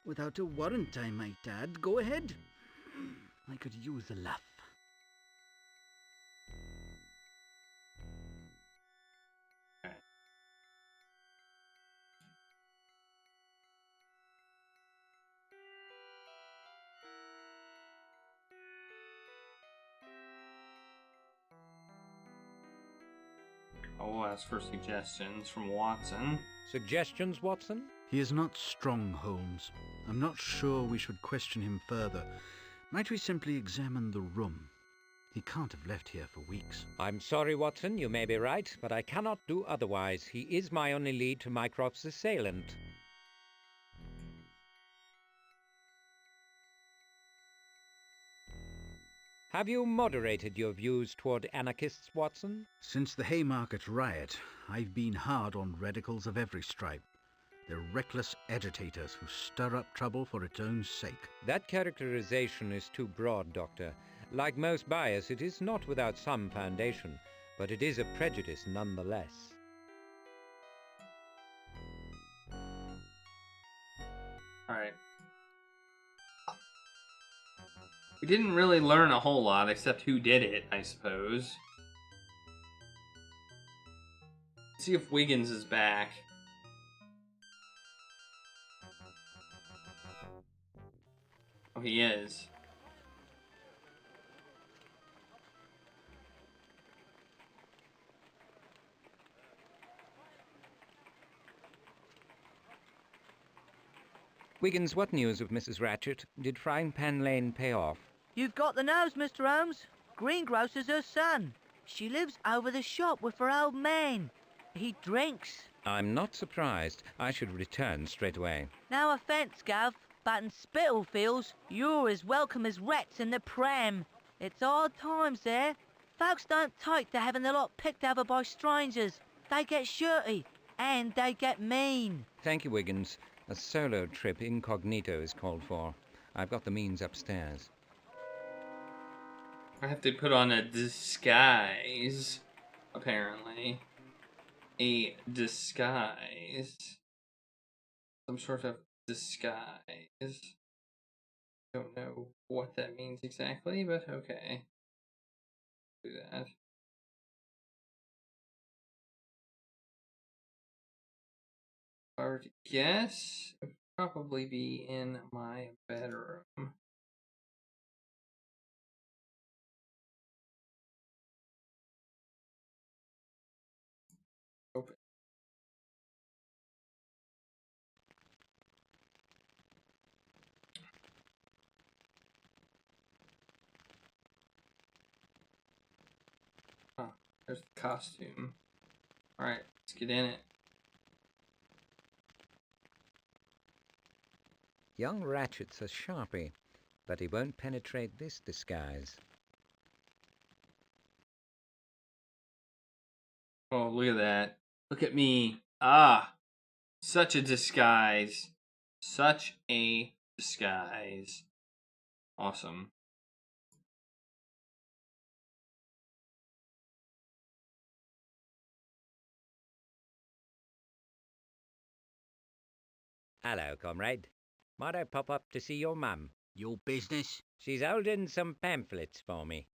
without a warrant I might add, go ahead. I could use a laugh. I'll ask for suggestions from Watson. Suggestions, Watson? He is not strong, Holmes. I'm not sure we should question him further. Might we simply examine the room? He can't have left here for weeks. I'm sorry, Watson, you may be right, but I cannot do otherwise. He is my only lead to Mycroft's assailant. Have you moderated your views toward anarchists, Watson? Since the Haymarket riot, I've been hard on radicals of every stripe. They're reckless agitators who stir up trouble for its own sake. That characterization is too broad, Doctor. Like most bias, it is not without some foundation, but it is a prejudice nonetheless. Alright. We didn't really learn a whole lot, except who did it, I suppose. Let's see if Wiggins is back. Oh, he is. Wiggins, what news of Mrs. Ratchet? Did Frying Pan Lane pay off? You've got the nose, Mr. Holmes. Greengrocer's her son. She lives over the shop with her old man. He drinks. I'm not surprised. I should return straight away. No offence, Gov, but in Spitalfields, you're as welcome as rats in the pram. It's odd times there. Folks don't take to having the lot picked over by strangers. They get shirty, and they get mean. Thank you, Wiggins. A solo trip incognito is called for. I've got the means upstairs. I have to put on a disguise, apparently. A disguise. Some sort of disguise. Don't know what that means exactly, but okay. Do that. If I were to guess, it would probably be in my bedroom. Open. Oh, there's the costume. Alright, let's get in it. Young Ratchet's a sharpie, but he won't penetrate this disguise. Oh, look at that. Look at me. Ah, such a disguise. Such a disguise. Awesome. Hello, comrade. Might I pop up to see your mum? Your business? She's holding some pamphlets for me.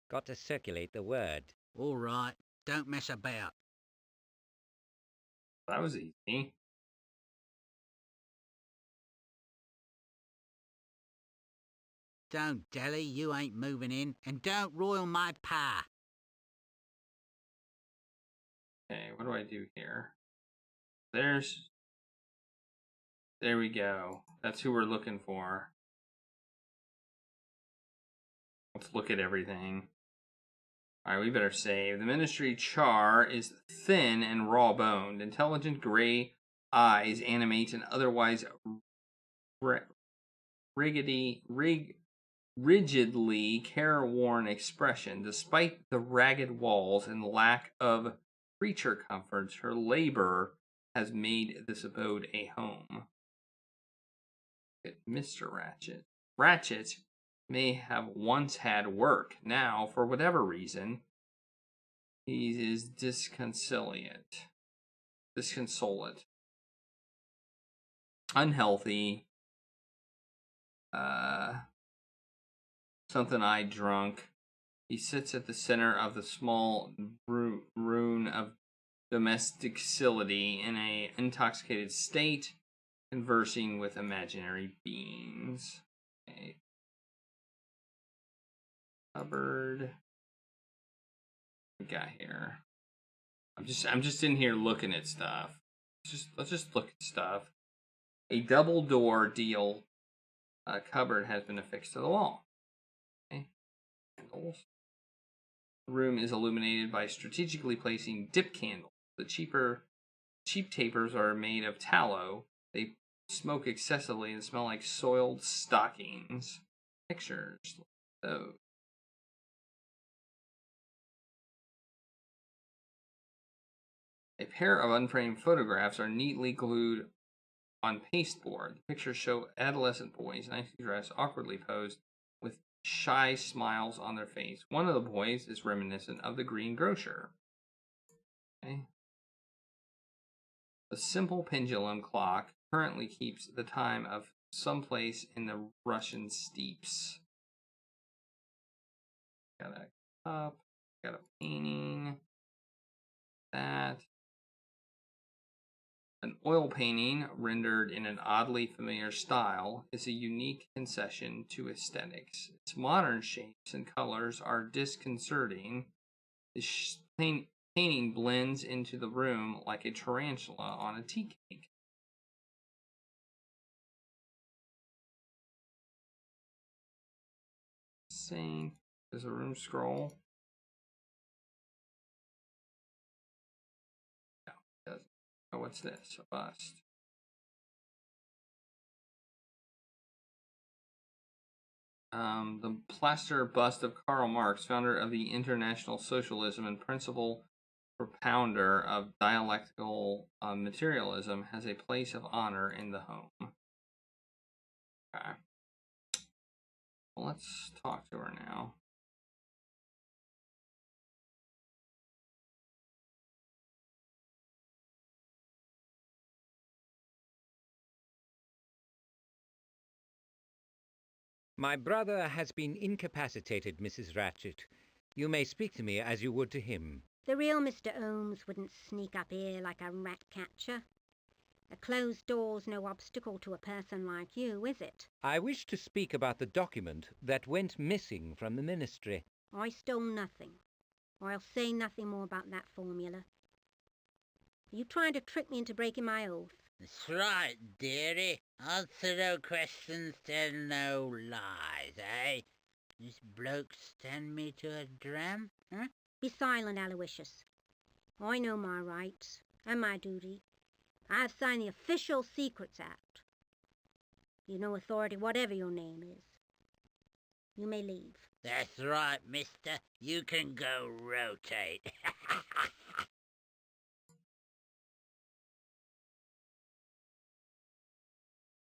Got to circulate the word. All right, don't mess about. That was easy. Don't dally, you ain't moving in, and don't roil my pie. Okay, what do I do here? There we go. That's who we're looking for. Let's look at everything. Alright, we better save. The Ministry Char is thin and raw-boned. Intelligent gray eyes animate an otherwise rigidly careworn expression. Despite the ragged walls and lack of creature comforts, her labor has made this abode a home. Mr. Ratchet. Ratchet may have once had work. Now, for whatever reason, he is disconsolate, unhealthy, something I drunk. He sits at the center of the small rune of domesticity in a intoxicated state, conversing with imaginary beings. Okay. Cupboard. What we got here? I'm just in here looking at stuff. Let's just look at stuff. A double door deal cupboard has been affixed to the wall. Okay. Candles. The room is illuminated by strategically placing dip candles. The cheap tapers are made of tallow. They smoke excessively and smell like soiled stockings. Pictures. Those. A pair of unframed photographs are neatly glued on pasteboard. The pictures show adolescent boys, nicely dressed, awkwardly posed, with shy smiles on their face. One of the boys is reminiscent of the green grocer. Okay. The simple pendulum clock currently keeps the time of someplace in the Russian steppes. Got a cup, got a painting, that. An oil painting, rendered in an oddly familiar style, is a unique concession to aesthetics. Its modern shapes and colors are disconcerting. The painting blends into the room like a tarantula on a tea cake. Same. Does the room scroll? No, it doesn't. Oh, what's this? A bust. The plaster bust of Karl Marx, founder of the International Socialism and principal propounder of dialectical materialism has a place of honor in the home. Okay. Well, let's talk to her now. My brother has been incapacitated, Mrs. Ratchet. You may speak to me as you would to him. The real Mr. Holmes wouldn't sneak up here like a rat catcher. A closed door's no obstacle to a person like you, is it? I wish to speak about the document that went missing from the ministry. I stole nothing. I'll say nothing more about that formula. Are you trying to trick me into breaking my oath? That's right, dearie. Answer no questions, tell no lies, eh? This bloke stand me to a dram, huh? Be silent, Aloysius. I know my rights and my duty. I've signed the Official Secrets Act. You've no authority whatever your name is. You may leave. That's right, mister. You can go rotate.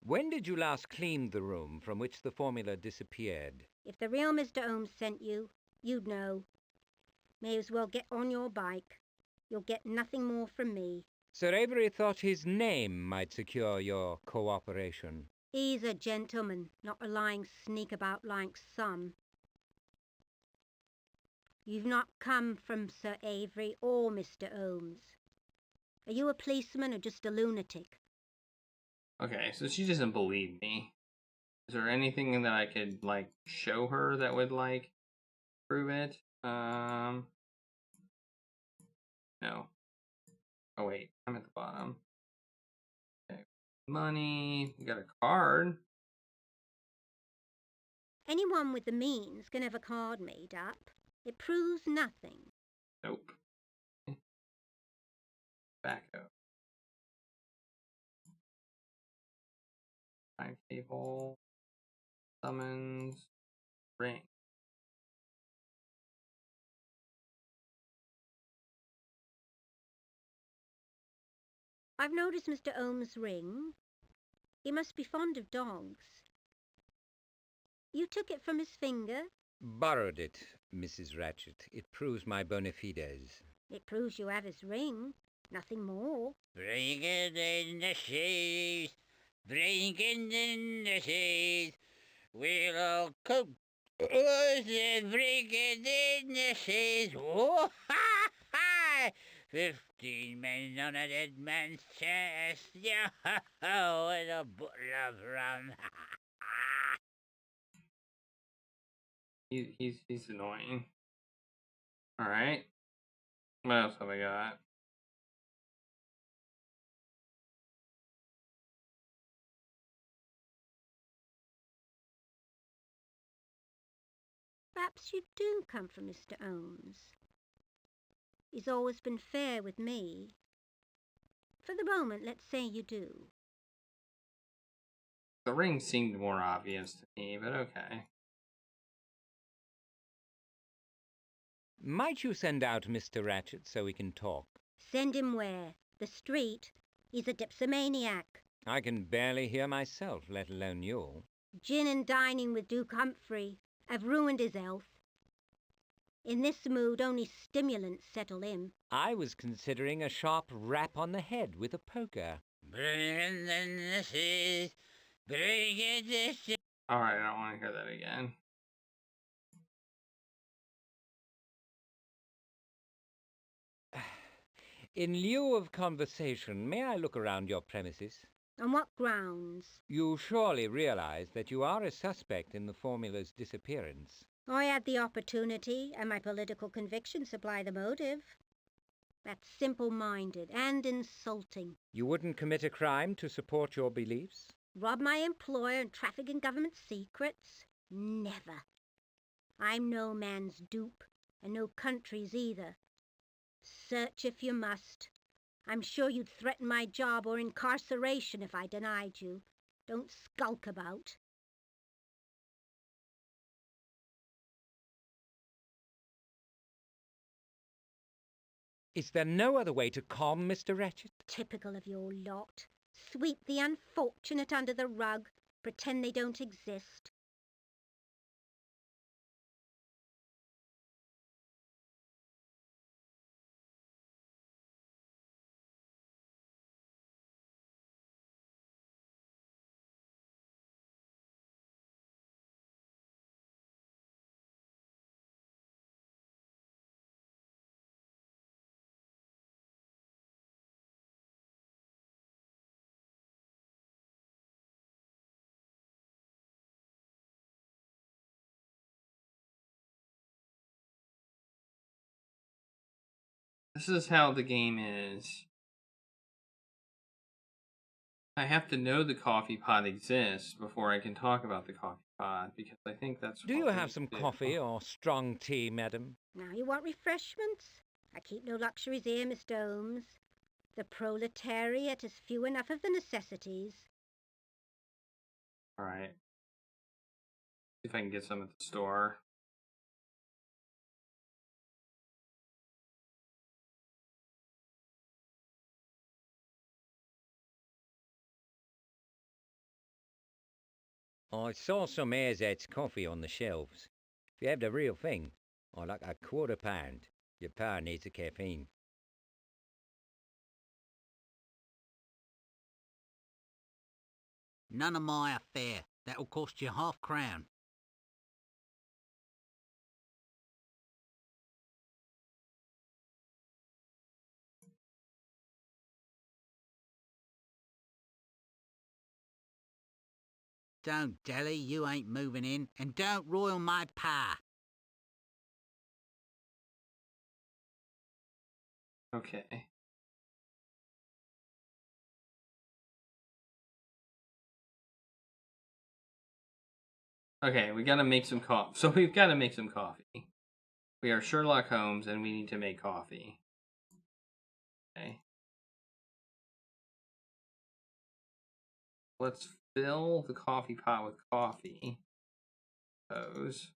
When did you last clean the room from which the formula disappeared? If the real Mr. Holmes sent you, you'd know. May as well get on your bike. You'll get nothing more from me. Sir Avery thought his name might secure your cooperation. He's a gentleman, not a lying sneak about like some. You've not come from Sir Avery or Mr. Holmes. Are you a policeman or just a lunatic? Okay, so she doesn't believe me. Is there anything that I could, like, show her that would, like, prove it? No. Oh, wait. I'm at the bottom. Okay. Money. We got a card. Anyone with the means can have a card made up. It proves nothing. Nope. Back up. Timetable. Summons. Ring. I've noticed Mr. Holmes' ring. He must be fond of dogs. You took it from his finger? Borrowed it, Mrs. Ratchet. It proves my bona fides. It proves you have his ring. Nothing more. Bring it in the sheaves. Bring it in the sheaves. We'll all cook. Bring it in the sheaves. Oh, ha, ha! 15 men on a dead man's chest. Yeah, ho, and a bottle of rum. He's annoying. All right. What else have I got? Perhaps you do come from Mr. Holmes. He's always been fair with me. For the moment, let's say you do. The ring seemed more obvious to me, but okay. Might you send out Mr. Ratchet so we can talk? Send him where? The street? He's a dipsomaniac. I can barely hear myself, let alone you. Gin and dining with Duke Humphrey have ruined his health. In this mood, only stimulants settle him. I was considering a sharp rap on the head with a poker. Bring it in the sheaves. Bring it in the sheaves. All right, I don't want to hear that again. In lieu of conversation, may I look around your premises? On what grounds? You surely realize that you are a suspect in the formula's disappearance. I had the opportunity, and my political convictions supply the motive. That's simple-minded and insulting. You wouldn't commit a crime to support your beliefs? Rob my employer and traffic in government secrets? Never. I'm no man's dupe, and no country's either. Search if you must. I'm sure you'd threaten my job or incarceration if I denied you. Don't skulk about. Is there no other way to calm Mr. Wretched? Typical of your lot. Sweep the unfortunate under the rug, pretend they don't exist. This is how the game is. I have to know the coffee pot exists before I can talk about the coffee pot, because I think that's Do what you we have some do. coffee or strong tea, madam? Now you want refreshments? I keep no luxuries here, Mr. Holmes. The proletariat has few enough of the necessities. Alright. See if I can get some at the store. I saw some Airs coffee on the shelves. If you have the real thing, I like a £1/4. Your pa needs the caffeine. None of my affair. That'll cost you £half-crown. Don't dally, you ain't moving in, and don't roil my pa. Okay. Okay, we gotta make some coffee. So we've gotta make some coffee. We are Sherlock Holmes and we need to make coffee. Okay. Let's fill the coffee pot with coffee. Suppose.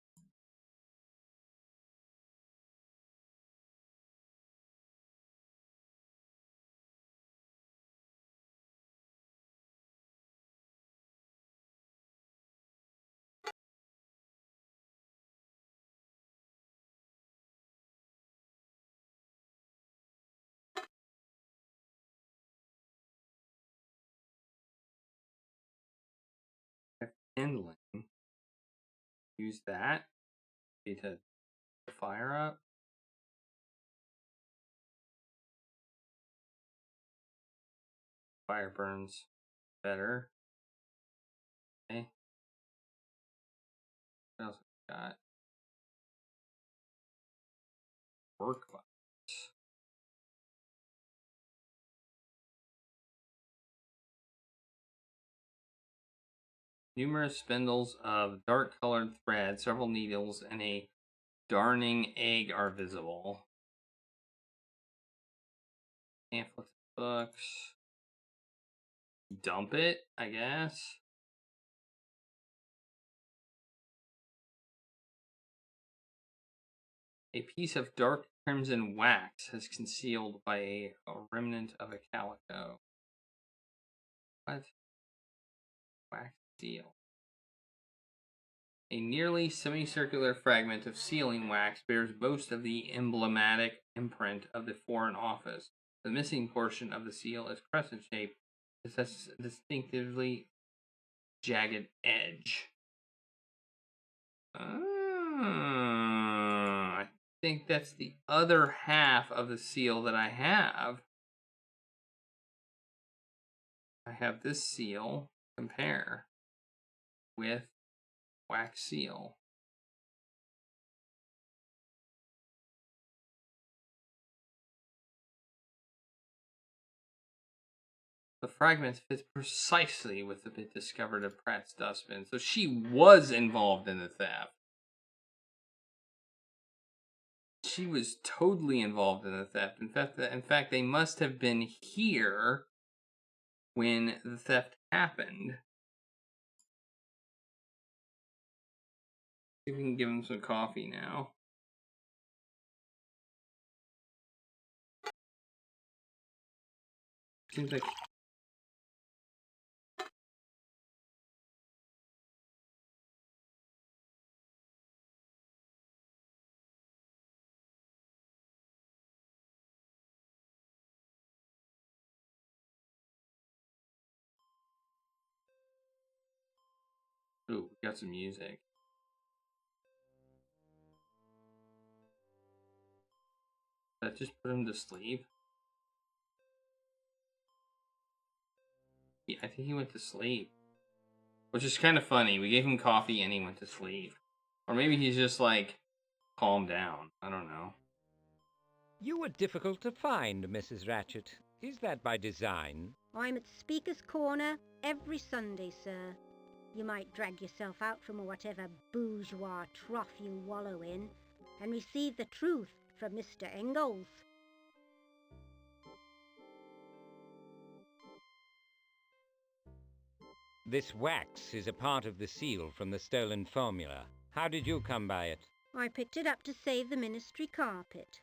Kindling. Use that. Need to fire up. Fire burns better. Okay. What else we got? Work box. Numerous spindles of dark colored thread, several needles, and a darning egg are visible. Pamphlets, books. Dump it, I guess. A piece of dark crimson wax has concealed by a remnant of a calico. What? Wax seal. A nearly semicircular fragment of sealing wax bears most of the emblematic imprint of the Foreign Office. The missing portion of the seal is crescent shaped, with a distinctively jagged edge. I think that's the other half of the seal that I have. I have this seal. Compare with wax seal. The fragment fits precisely with the bit discovered at Pratt's dustbin, so she was involved in the theft. She was totally involved in the theft. In fact, they must have been here when the theft happened. See if we can give him some coffee now. Seems like... Ooh, we got some music. That just put him to sleep? Yeah, I think he went to sleep. Which is kind of funny. We gave him coffee and he went to sleep. Or maybe he's just like, calmed down. I don't know. You were difficult to find, Mrs. Ratchet. Is that by design? I'm at Speaker's Corner every Sunday, sir. You might drag yourself out from whatever bourgeois trough you wallow in and receive the truth from Mr. Ingalls. This wax is a part of the seal from the stolen formula. How did you come by it? I picked it up to save the ministry carpet.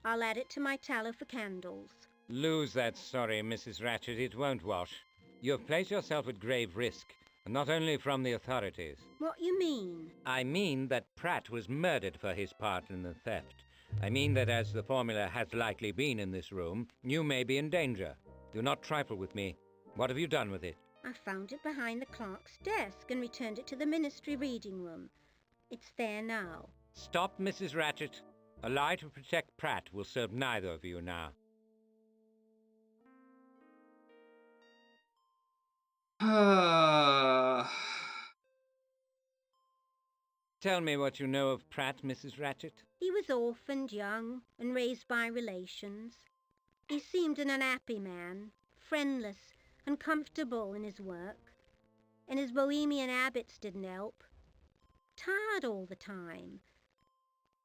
I'll add it to my tallow for candles. Lose that sorry, Mrs. Ratchet. It won't wash. You have placed yourself at grave risk, and not only from the authorities. What you mean? I mean that Pratt was murdered for his part in the theft. I mean that as the formula has likely been in this room, you may be in danger. Do not trifle with me. What have you done with it? I found it behind the clerk's desk and returned it to the ministry reading room. It's there now. Stop, Mrs. Ratchet. A lie to protect Pratt will serve neither of you now. Tell me what you know of Pratt, Mrs. Ratchet. He was orphaned young and raised by relations. He seemed an unhappy man, friendless, uncomfortable in his work, and his bohemian habits didn't help. Tired all the time.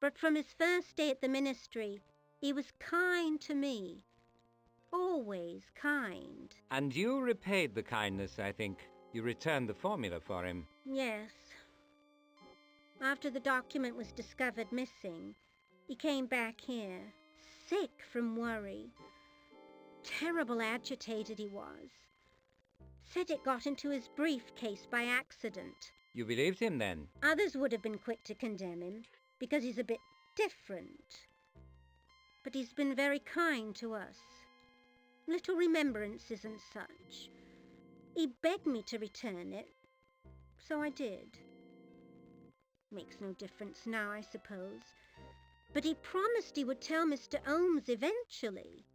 But from his first day at the ministry, he was kind to me. Always kind. And you repaid the kindness, I think. You returned the formula for him. Yes. After the document was discovered missing, he came back here, sick from worry. Terrible agitated he was. Said it got into his briefcase by accident. You believed him, then? Others would have been quick to condemn him, because he's a bit different. But he's been very kind to us. Little remembrances and such. He begged me to return it, so I did. Makes no difference now, I suppose. But he promised he would tell Mr. Holmes eventually.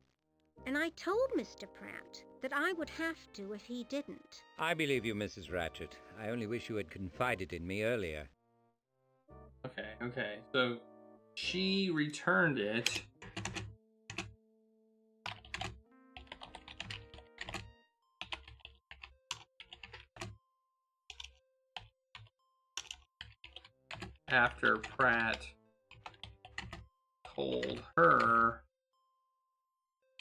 And I told Mr. Pratt that I would have to if he didn't. I believe you, Mrs. Ratchet. I only wish you had confided in me earlier. Okay. So, she returned it. After Pratt told her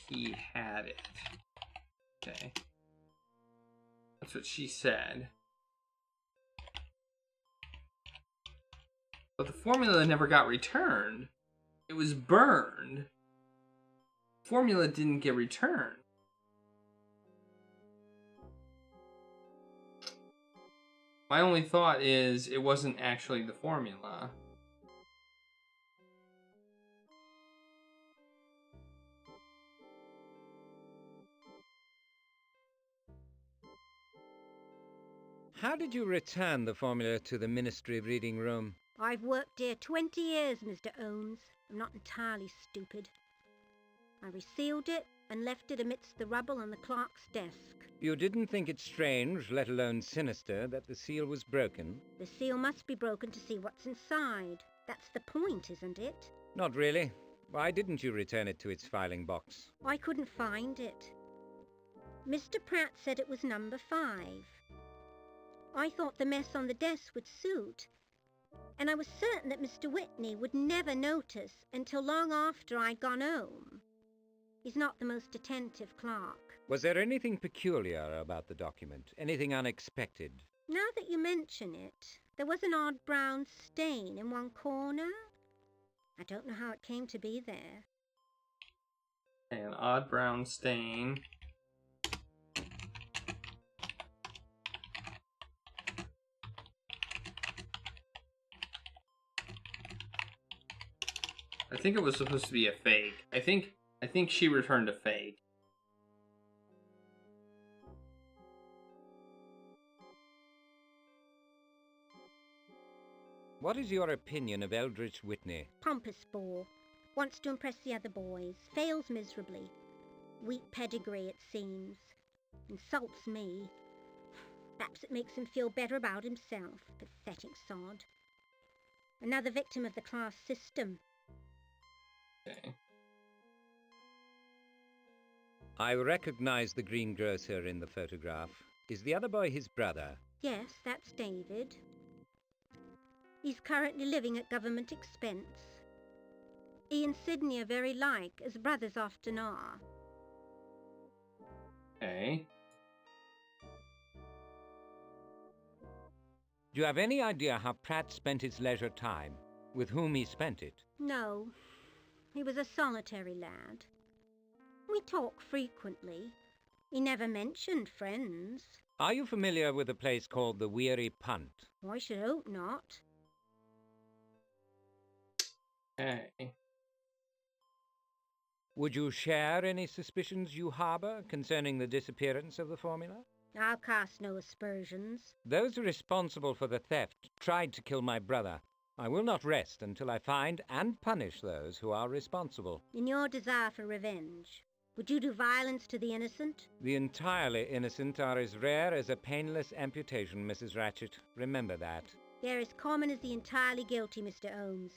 he had it. Okay. That's what she said. But the formula never got returned. It was burned. Formula didn't get returned. My only thought is it wasn't actually the formula. How did you return the formula to the ministry reading room? I've worked here 20 years, Mr. Holmes. I'm not entirely stupid. I resealed it and left it amidst the rubble on the clerk's desk. You didn't think it strange, let alone sinister, that the seal was broken? The seal must be broken to see what's inside. That's the point, isn't it? Not really. Why didn't you return it to its filing box? I couldn't find it. Mr. Pratt said it was number 5. I thought the mess on the desk would suit, and I was certain that Mr. Whitney would never notice until long after I'd gone home. He's not the most attentive clerk. Was there anything peculiar about the document? Anything unexpected? Now that you mention it, there was an odd brown stain in one corner. I don't know how it came to be there. An odd brown stain think it was supposed to be a fake. I think she returned a fake. What is your opinion of Eldridge Whitney? Pompous bore. Wants to impress the other boys. Fails miserably. Weak pedigree, it seems. Insults me. Perhaps it makes him feel better about himself. Pathetic sod. Another victim of the class system. Okay. I recognize the greengrocer in the photograph. Is the other boy his brother? Yes, that's David. He's currently living at government expense. He and Sydney are very like, as brothers often are. Okay. Do you have any idea how Pratt spent his leisure time? With whom he spent it? No, he was a solitary lad. We talk frequently. He never mentioned friends. Are you familiar with a place called the Weary Punt? I should hope not. Okay. Would you share any suspicions you harbor concerning the disappearance of the formula? I'll cast no aspersions. Those responsible for the theft tried to kill my brother. I will not rest until I find and punish those who are responsible. In your desire for revenge, would you do violence to the innocent? The entirely innocent are as rare as a painless amputation, Mrs. Ratchet. Remember that. They're as common as the entirely guilty, Mr. Holmes.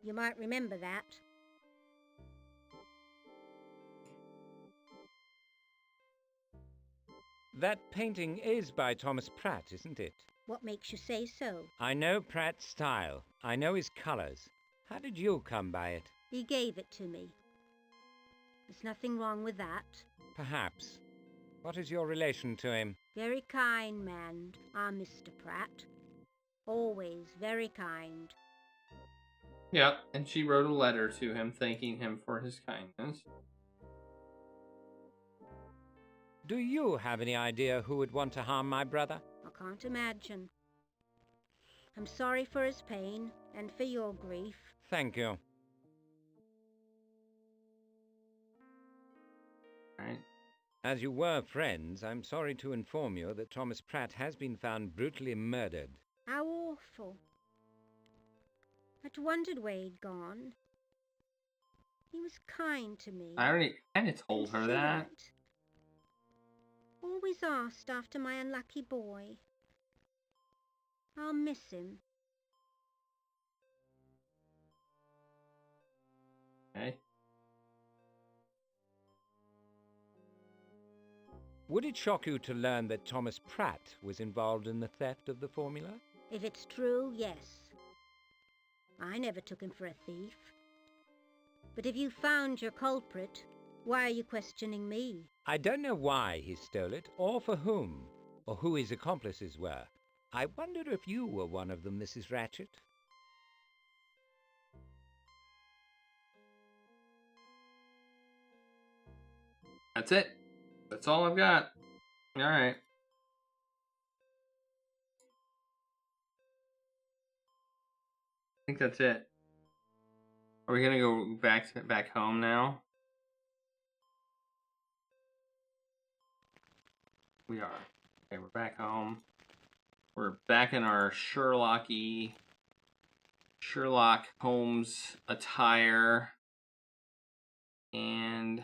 You might remember that. That painting is by Thomas Pratt, isn't it? What makes you say so? I know Pratt's style. I know his colors. How did you come by it? He gave it to me. There's nothing wrong with that. Perhaps. What is your relation to him? Very kind man, our Mr. Pratt. Always very kind. Yep, and she wrote a letter to him thanking him for his kindness. Do you have any idea who would want to harm my brother? I can't imagine. I'm sorry for his pain and for your grief. Thank you. Right. As you were friends, I'm sorry to inform you that Thomas Pratt has been found brutally murdered. How awful. I'd wondered where he'd gone. He was kind to me. I already kind of told her that. Considerate. Always asked after my unlucky boy. I'll miss him. Okay. Would it shock you to learn that Thomas Pratt was involved in the theft of the formula? If it's true, yes. I never took him for a thief. But if you found your culprit, why are you questioning me? I don't know why he stole it, or for whom, or who his accomplices were. I wonder if you were one of them, Mrs. Ratchet. That's it. That's all I've got. All right. I think that's it. Are we gonna go back home now? We are. Okay, we're back home. We're back in our Sherlock Holmes attire. And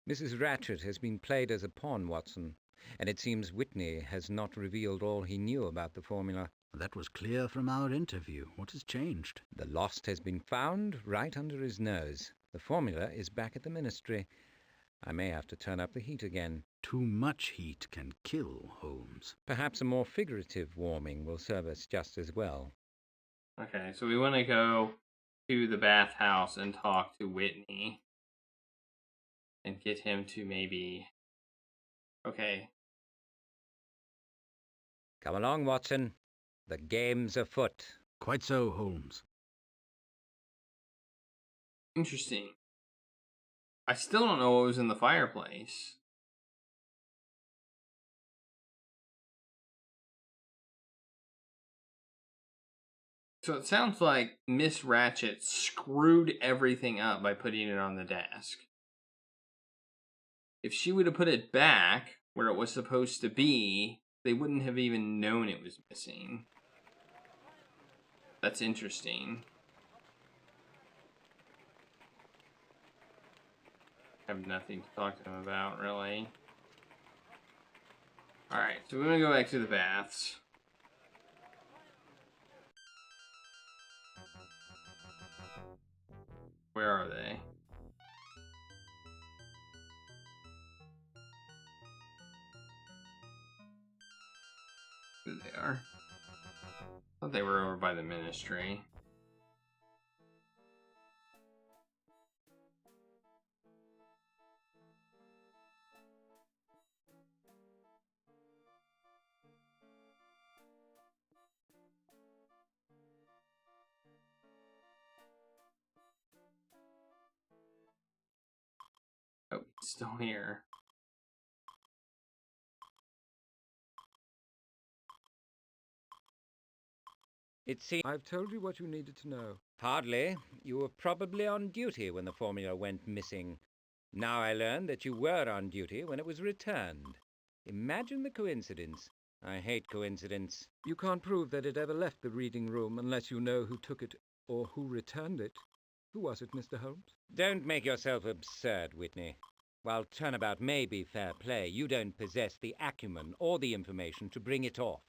Mrs. Ratchet has been played as a pawn, Watson, and it seems Whitney has not revealed all he knew about the formula. That was clear from our interview. What has changed? The lost has been found right under his nose. The formula is back at the ministry. I may have to turn up the heat again. Too much heat can kill, Holmes. Perhaps a more figurative warming will serve us just as well. okay, so we want to go to the bathhouse and talk to Whitney. And get him to maybe... Okay. Come along, Watson. The game's afoot. Quite so, Holmes. Interesting. I still don't know what was in the fireplace. So it sounds like Miss Ratchet screwed everything up by putting it on the desk. If she would have put it back where it was supposed to be, they wouldn't have even known it was missing. That's interesting. I have nothing to talk to him about, really. Alright, so we're gonna go back to the baths. Where are they? There they are. I thought they were over by the ministry. Oh, it's still here. It seems I've told you what you needed to know. hardly. You were probably on duty when the formula went missing. Now I learn that you were on duty when it was returned. Imagine the coincidence. I hate coincidence. You can't prove that it ever left the reading room unless you know who took it or who returned it. Who was it, Mr. Holmes? Don't make yourself absurd, Whitney. While turnabout may be fair play, you don't possess the acumen or the information to bring it off.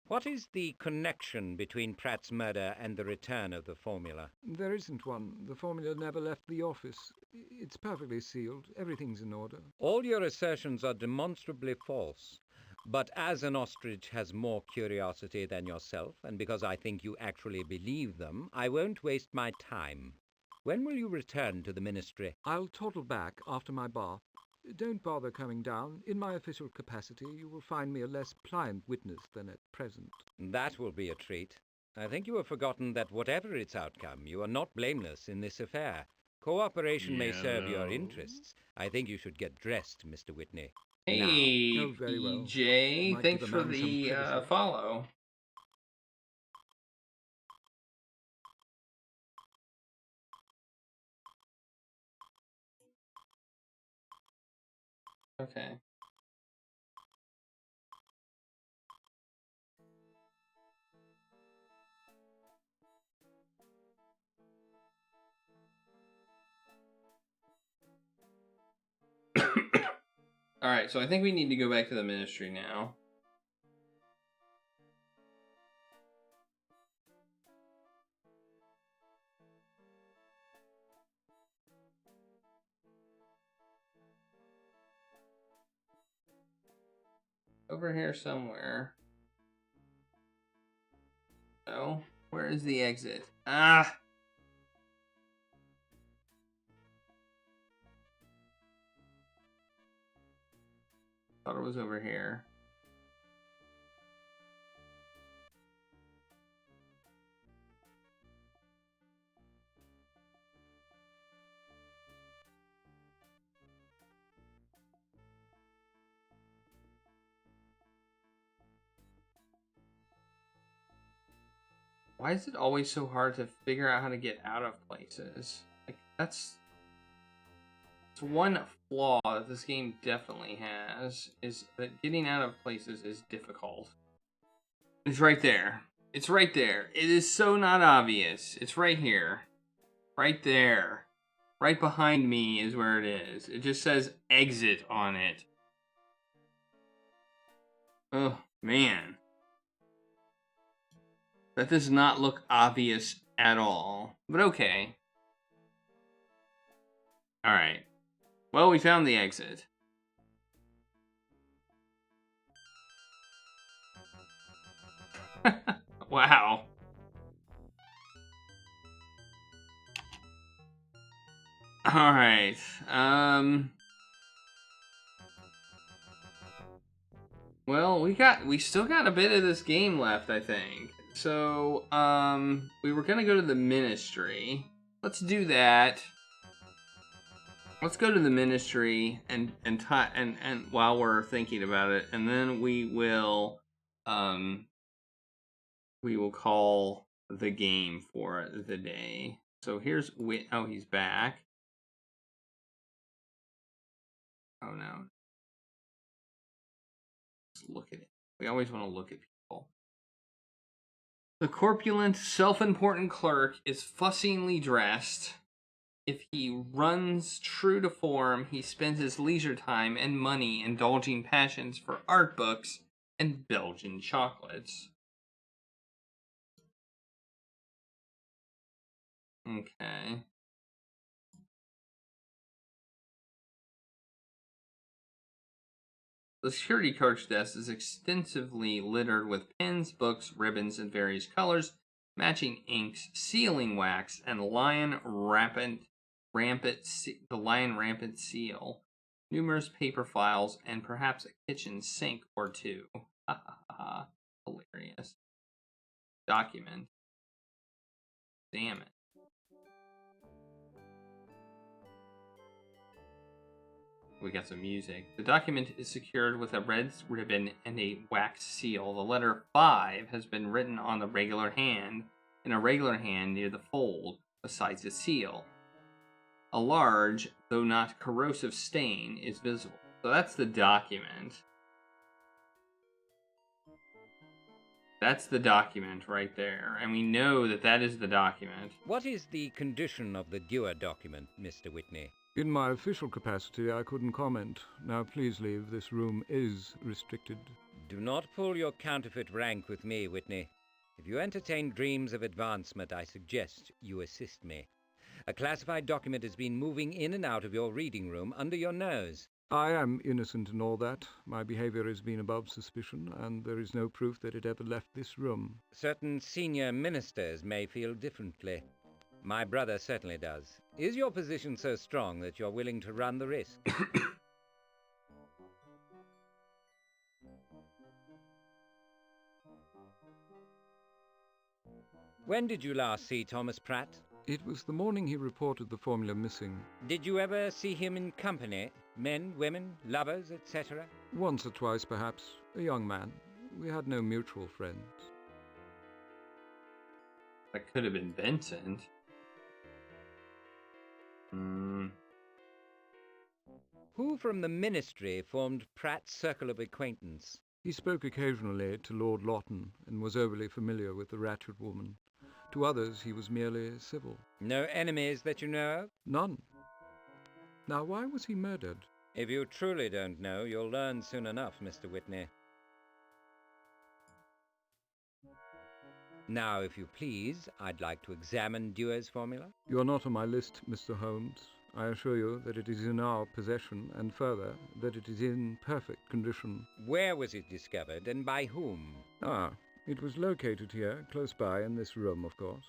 What is the connection between Pratt's murder and the return of the formula? There isn't one. The formula never left the office. It's perfectly sealed. Everything's in order. All your assertions are demonstrably false. But as an ostrich has more curiosity than yourself, and because I think you actually believe them, I won't waste my time. When will you return to the ministry? I'll toddle back after my bath. Don't bother coming down. In my official capacity, you will find me a less pliant witness than at present. That will be a treat. I think you have forgotten that whatever its outcome, you are not blameless in this affair. Cooperation may serve your interests. I think you should get dressed, Mr. Whitney. Hey, Oh, very well. EJ, Might thanks give a for man some the privacy. follow. Okay. Alright, so I think we need to go back to the ministry now. Over here somewhere. No? Where is the exit? Ah! Thought it was over here. Why is it always so hard to figure out how to get out of places? Like, it's one flaw that this game definitely has, is that getting out of places is difficult. It's right there. It's right there. It is so not obvious. It's right here. Right there. Right behind me is where it is. It just says exit on it. Oh, man. That does not look obvious at all. But okay. Alright. Well, we found the exit. Wow. Alright. Well, we still got a bit of this game left, I think. So, we were gonna go to the ministry. Let's do that. Let's go to the ministry and while we're thinking about it, and then we will call the game for the day. So here's oh, he's back. Oh no. Let's look at it. We always want to look at people. The corpulent, self-important clerk is fussingly dressed. If he runs true to form, he spends his leisure time and money indulging passions for art books and Belgian chocolates. Okay. The security clerk's desk is extensively littered with pens, books, ribbons in various colors, matching inks, sealing wax, and lion rampant seal, numerous paper files, and perhaps a kitchen sink or two. Ha ha ha! Hilarious. Document. Damn it. We got some music. The document is secured with a red ribbon and a wax seal. The letter 5 has been written on the regular hand, in a regular hand near the fold, besides the seal. A large, though not corrosive stain is visible. So that's the document. That's the document right there. And we know that that is the document. What is the condition of the Dewar document, Mr. Whitney? In my official capacity, I couldn't comment. Now please leave. This room is restricted. Do not pull your counterfeit rank with me, Whitney. If you entertain dreams of advancement, I suggest you assist me. A classified document has been moving in and out of your reading room under your nose. I am innocent in all that. My behavior has been above suspicion, and there is no proof that it ever left this room. Certain senior ministers may feel differently. My brother certainly does. Is your position so strong that you're willing to run the risk? When did you last see Thomas Pratt? It was the morning he reported the formula missing. Did you ever see him in company? Men, women, lovers, etc.? Once or twice, perhaps. A young man. We had no mutual friends. That could have been Vincent. Who from the ministry formed Pratt's circle of acquaintance? He spoke occasionally to Lord Lawton and was overly familiar with the Ratchet woman. To others, he was merely civil. No enemies that you know of? None. Now, why was he murdered? If you truly don't know, you'll learn soon enough, Mr. Whitney. Now, if you please, I'd like to examine Dewar's formula. You're not on my list, Mr. Holmes. I assure you that it is in our possession, and further, that it is in perfect condition. Where was it discovered, and by whom? It was located here, close by, in this room, of course.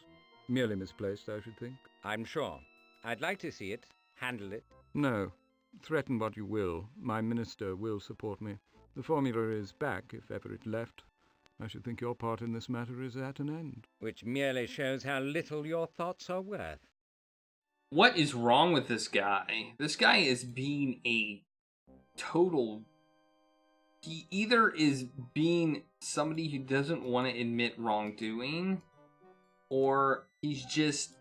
Merely misplaced, I should think. I'm sure. I'd like to see it, handle it. No. Threaten what you will. My minister will support me. The formula is back, if ever it left. I should think your part in this matter is at an end. Which merely shows how little your thoughts are worth. What is wrong with this guy? This guy is being a total... He either is being somebody who doesn't want to admit wrongdoing, or he's just...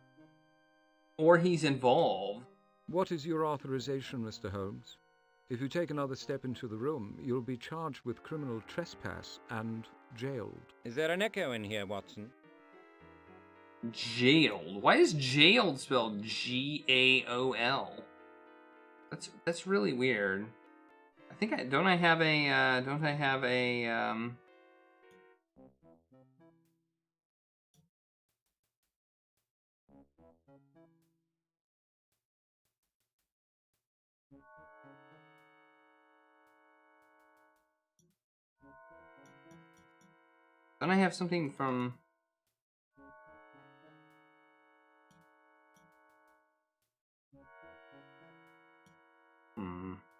or he's involved. What is your authorization, Mr. Holmes? If you take another step into the room, you'll be charged with criminal trespass and jailed. Is there an echo in here, Watson? Jailed? Why is jailed spelled G-A-O-L? That's really weird. I think don't I have a don't I have something from...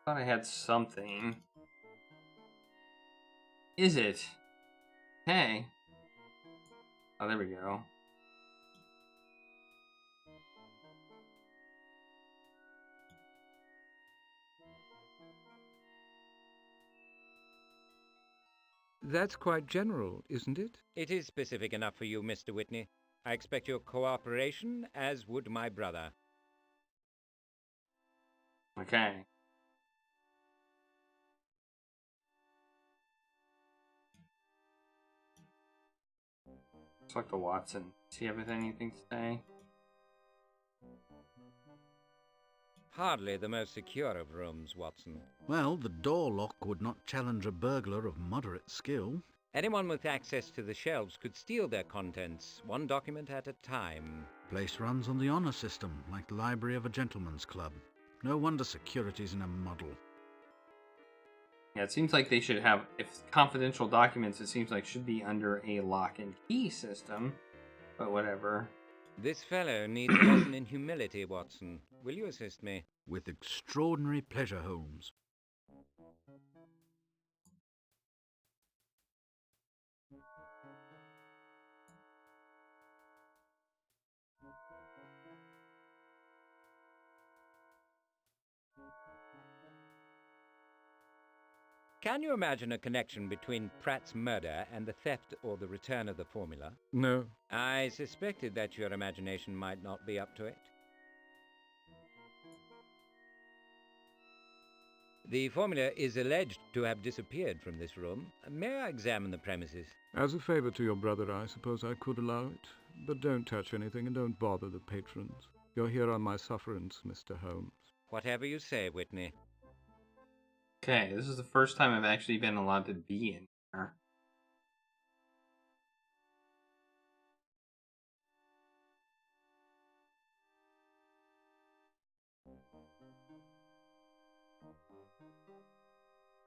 thought I had something. is it? Hey. Oh, there we go. That's quite general, isn't it? It is specific enough for you, Mr. Whitney. I expect your cooperation, as would my brother. Okay. Talk to Watson. Does he have anything to say? Hardly the most secure of rooms, Watson. Well, the door lock would not challenge a burglar of moderate skill. Anyone with access to the shelves could steal their contents, one document at a time. Place runs on the honor system, like the library of a gentleman's club. No wonder security's in a muddle. Yeah, it seems like they should have, if confidential documents, it seems like should be under a lock and key system. But whatever. This fellow needs a lesson in humility, Watson. Will you assist me? With extraordinary pleasure, Holmes. Can you imagine a connection between Pratt's murder and the theft or the return of the formula? No. I suspected that your imagination might not be up to it. The formula is alleged to have disappeared from this room. May I examine the premises? As a favor to your brother, I suppose I could allow it. But don't touch anything and don't bother the patrons. You're here on my sufferance, Mr. Holmes. Whatever you say, Whitney. Okay, this is the first time I've actually been allowed to be in here.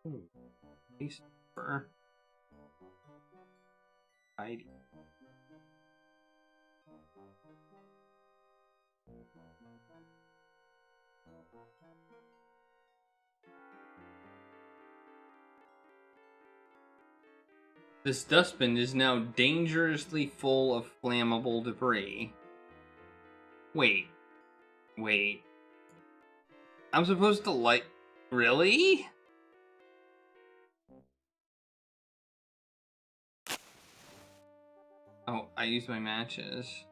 Ooh, piece of fur. Tidy. This dustbin is now dangerously full of flammable debris. Wait. I'm supposed to light... Really? Oh, I used my matches.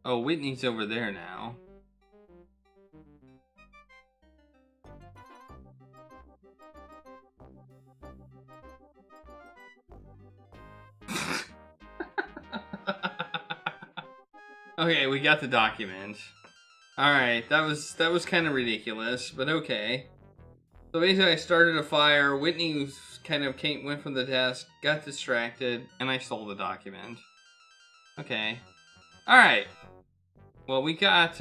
Oh, Whitney's over there now. Okay, we got the document. Alright, that was kind of ridiculous, but okay. So basically I started a fire, Whitney went from the desk, got distracted, and I stole the document. Okay. Alright. Well, we got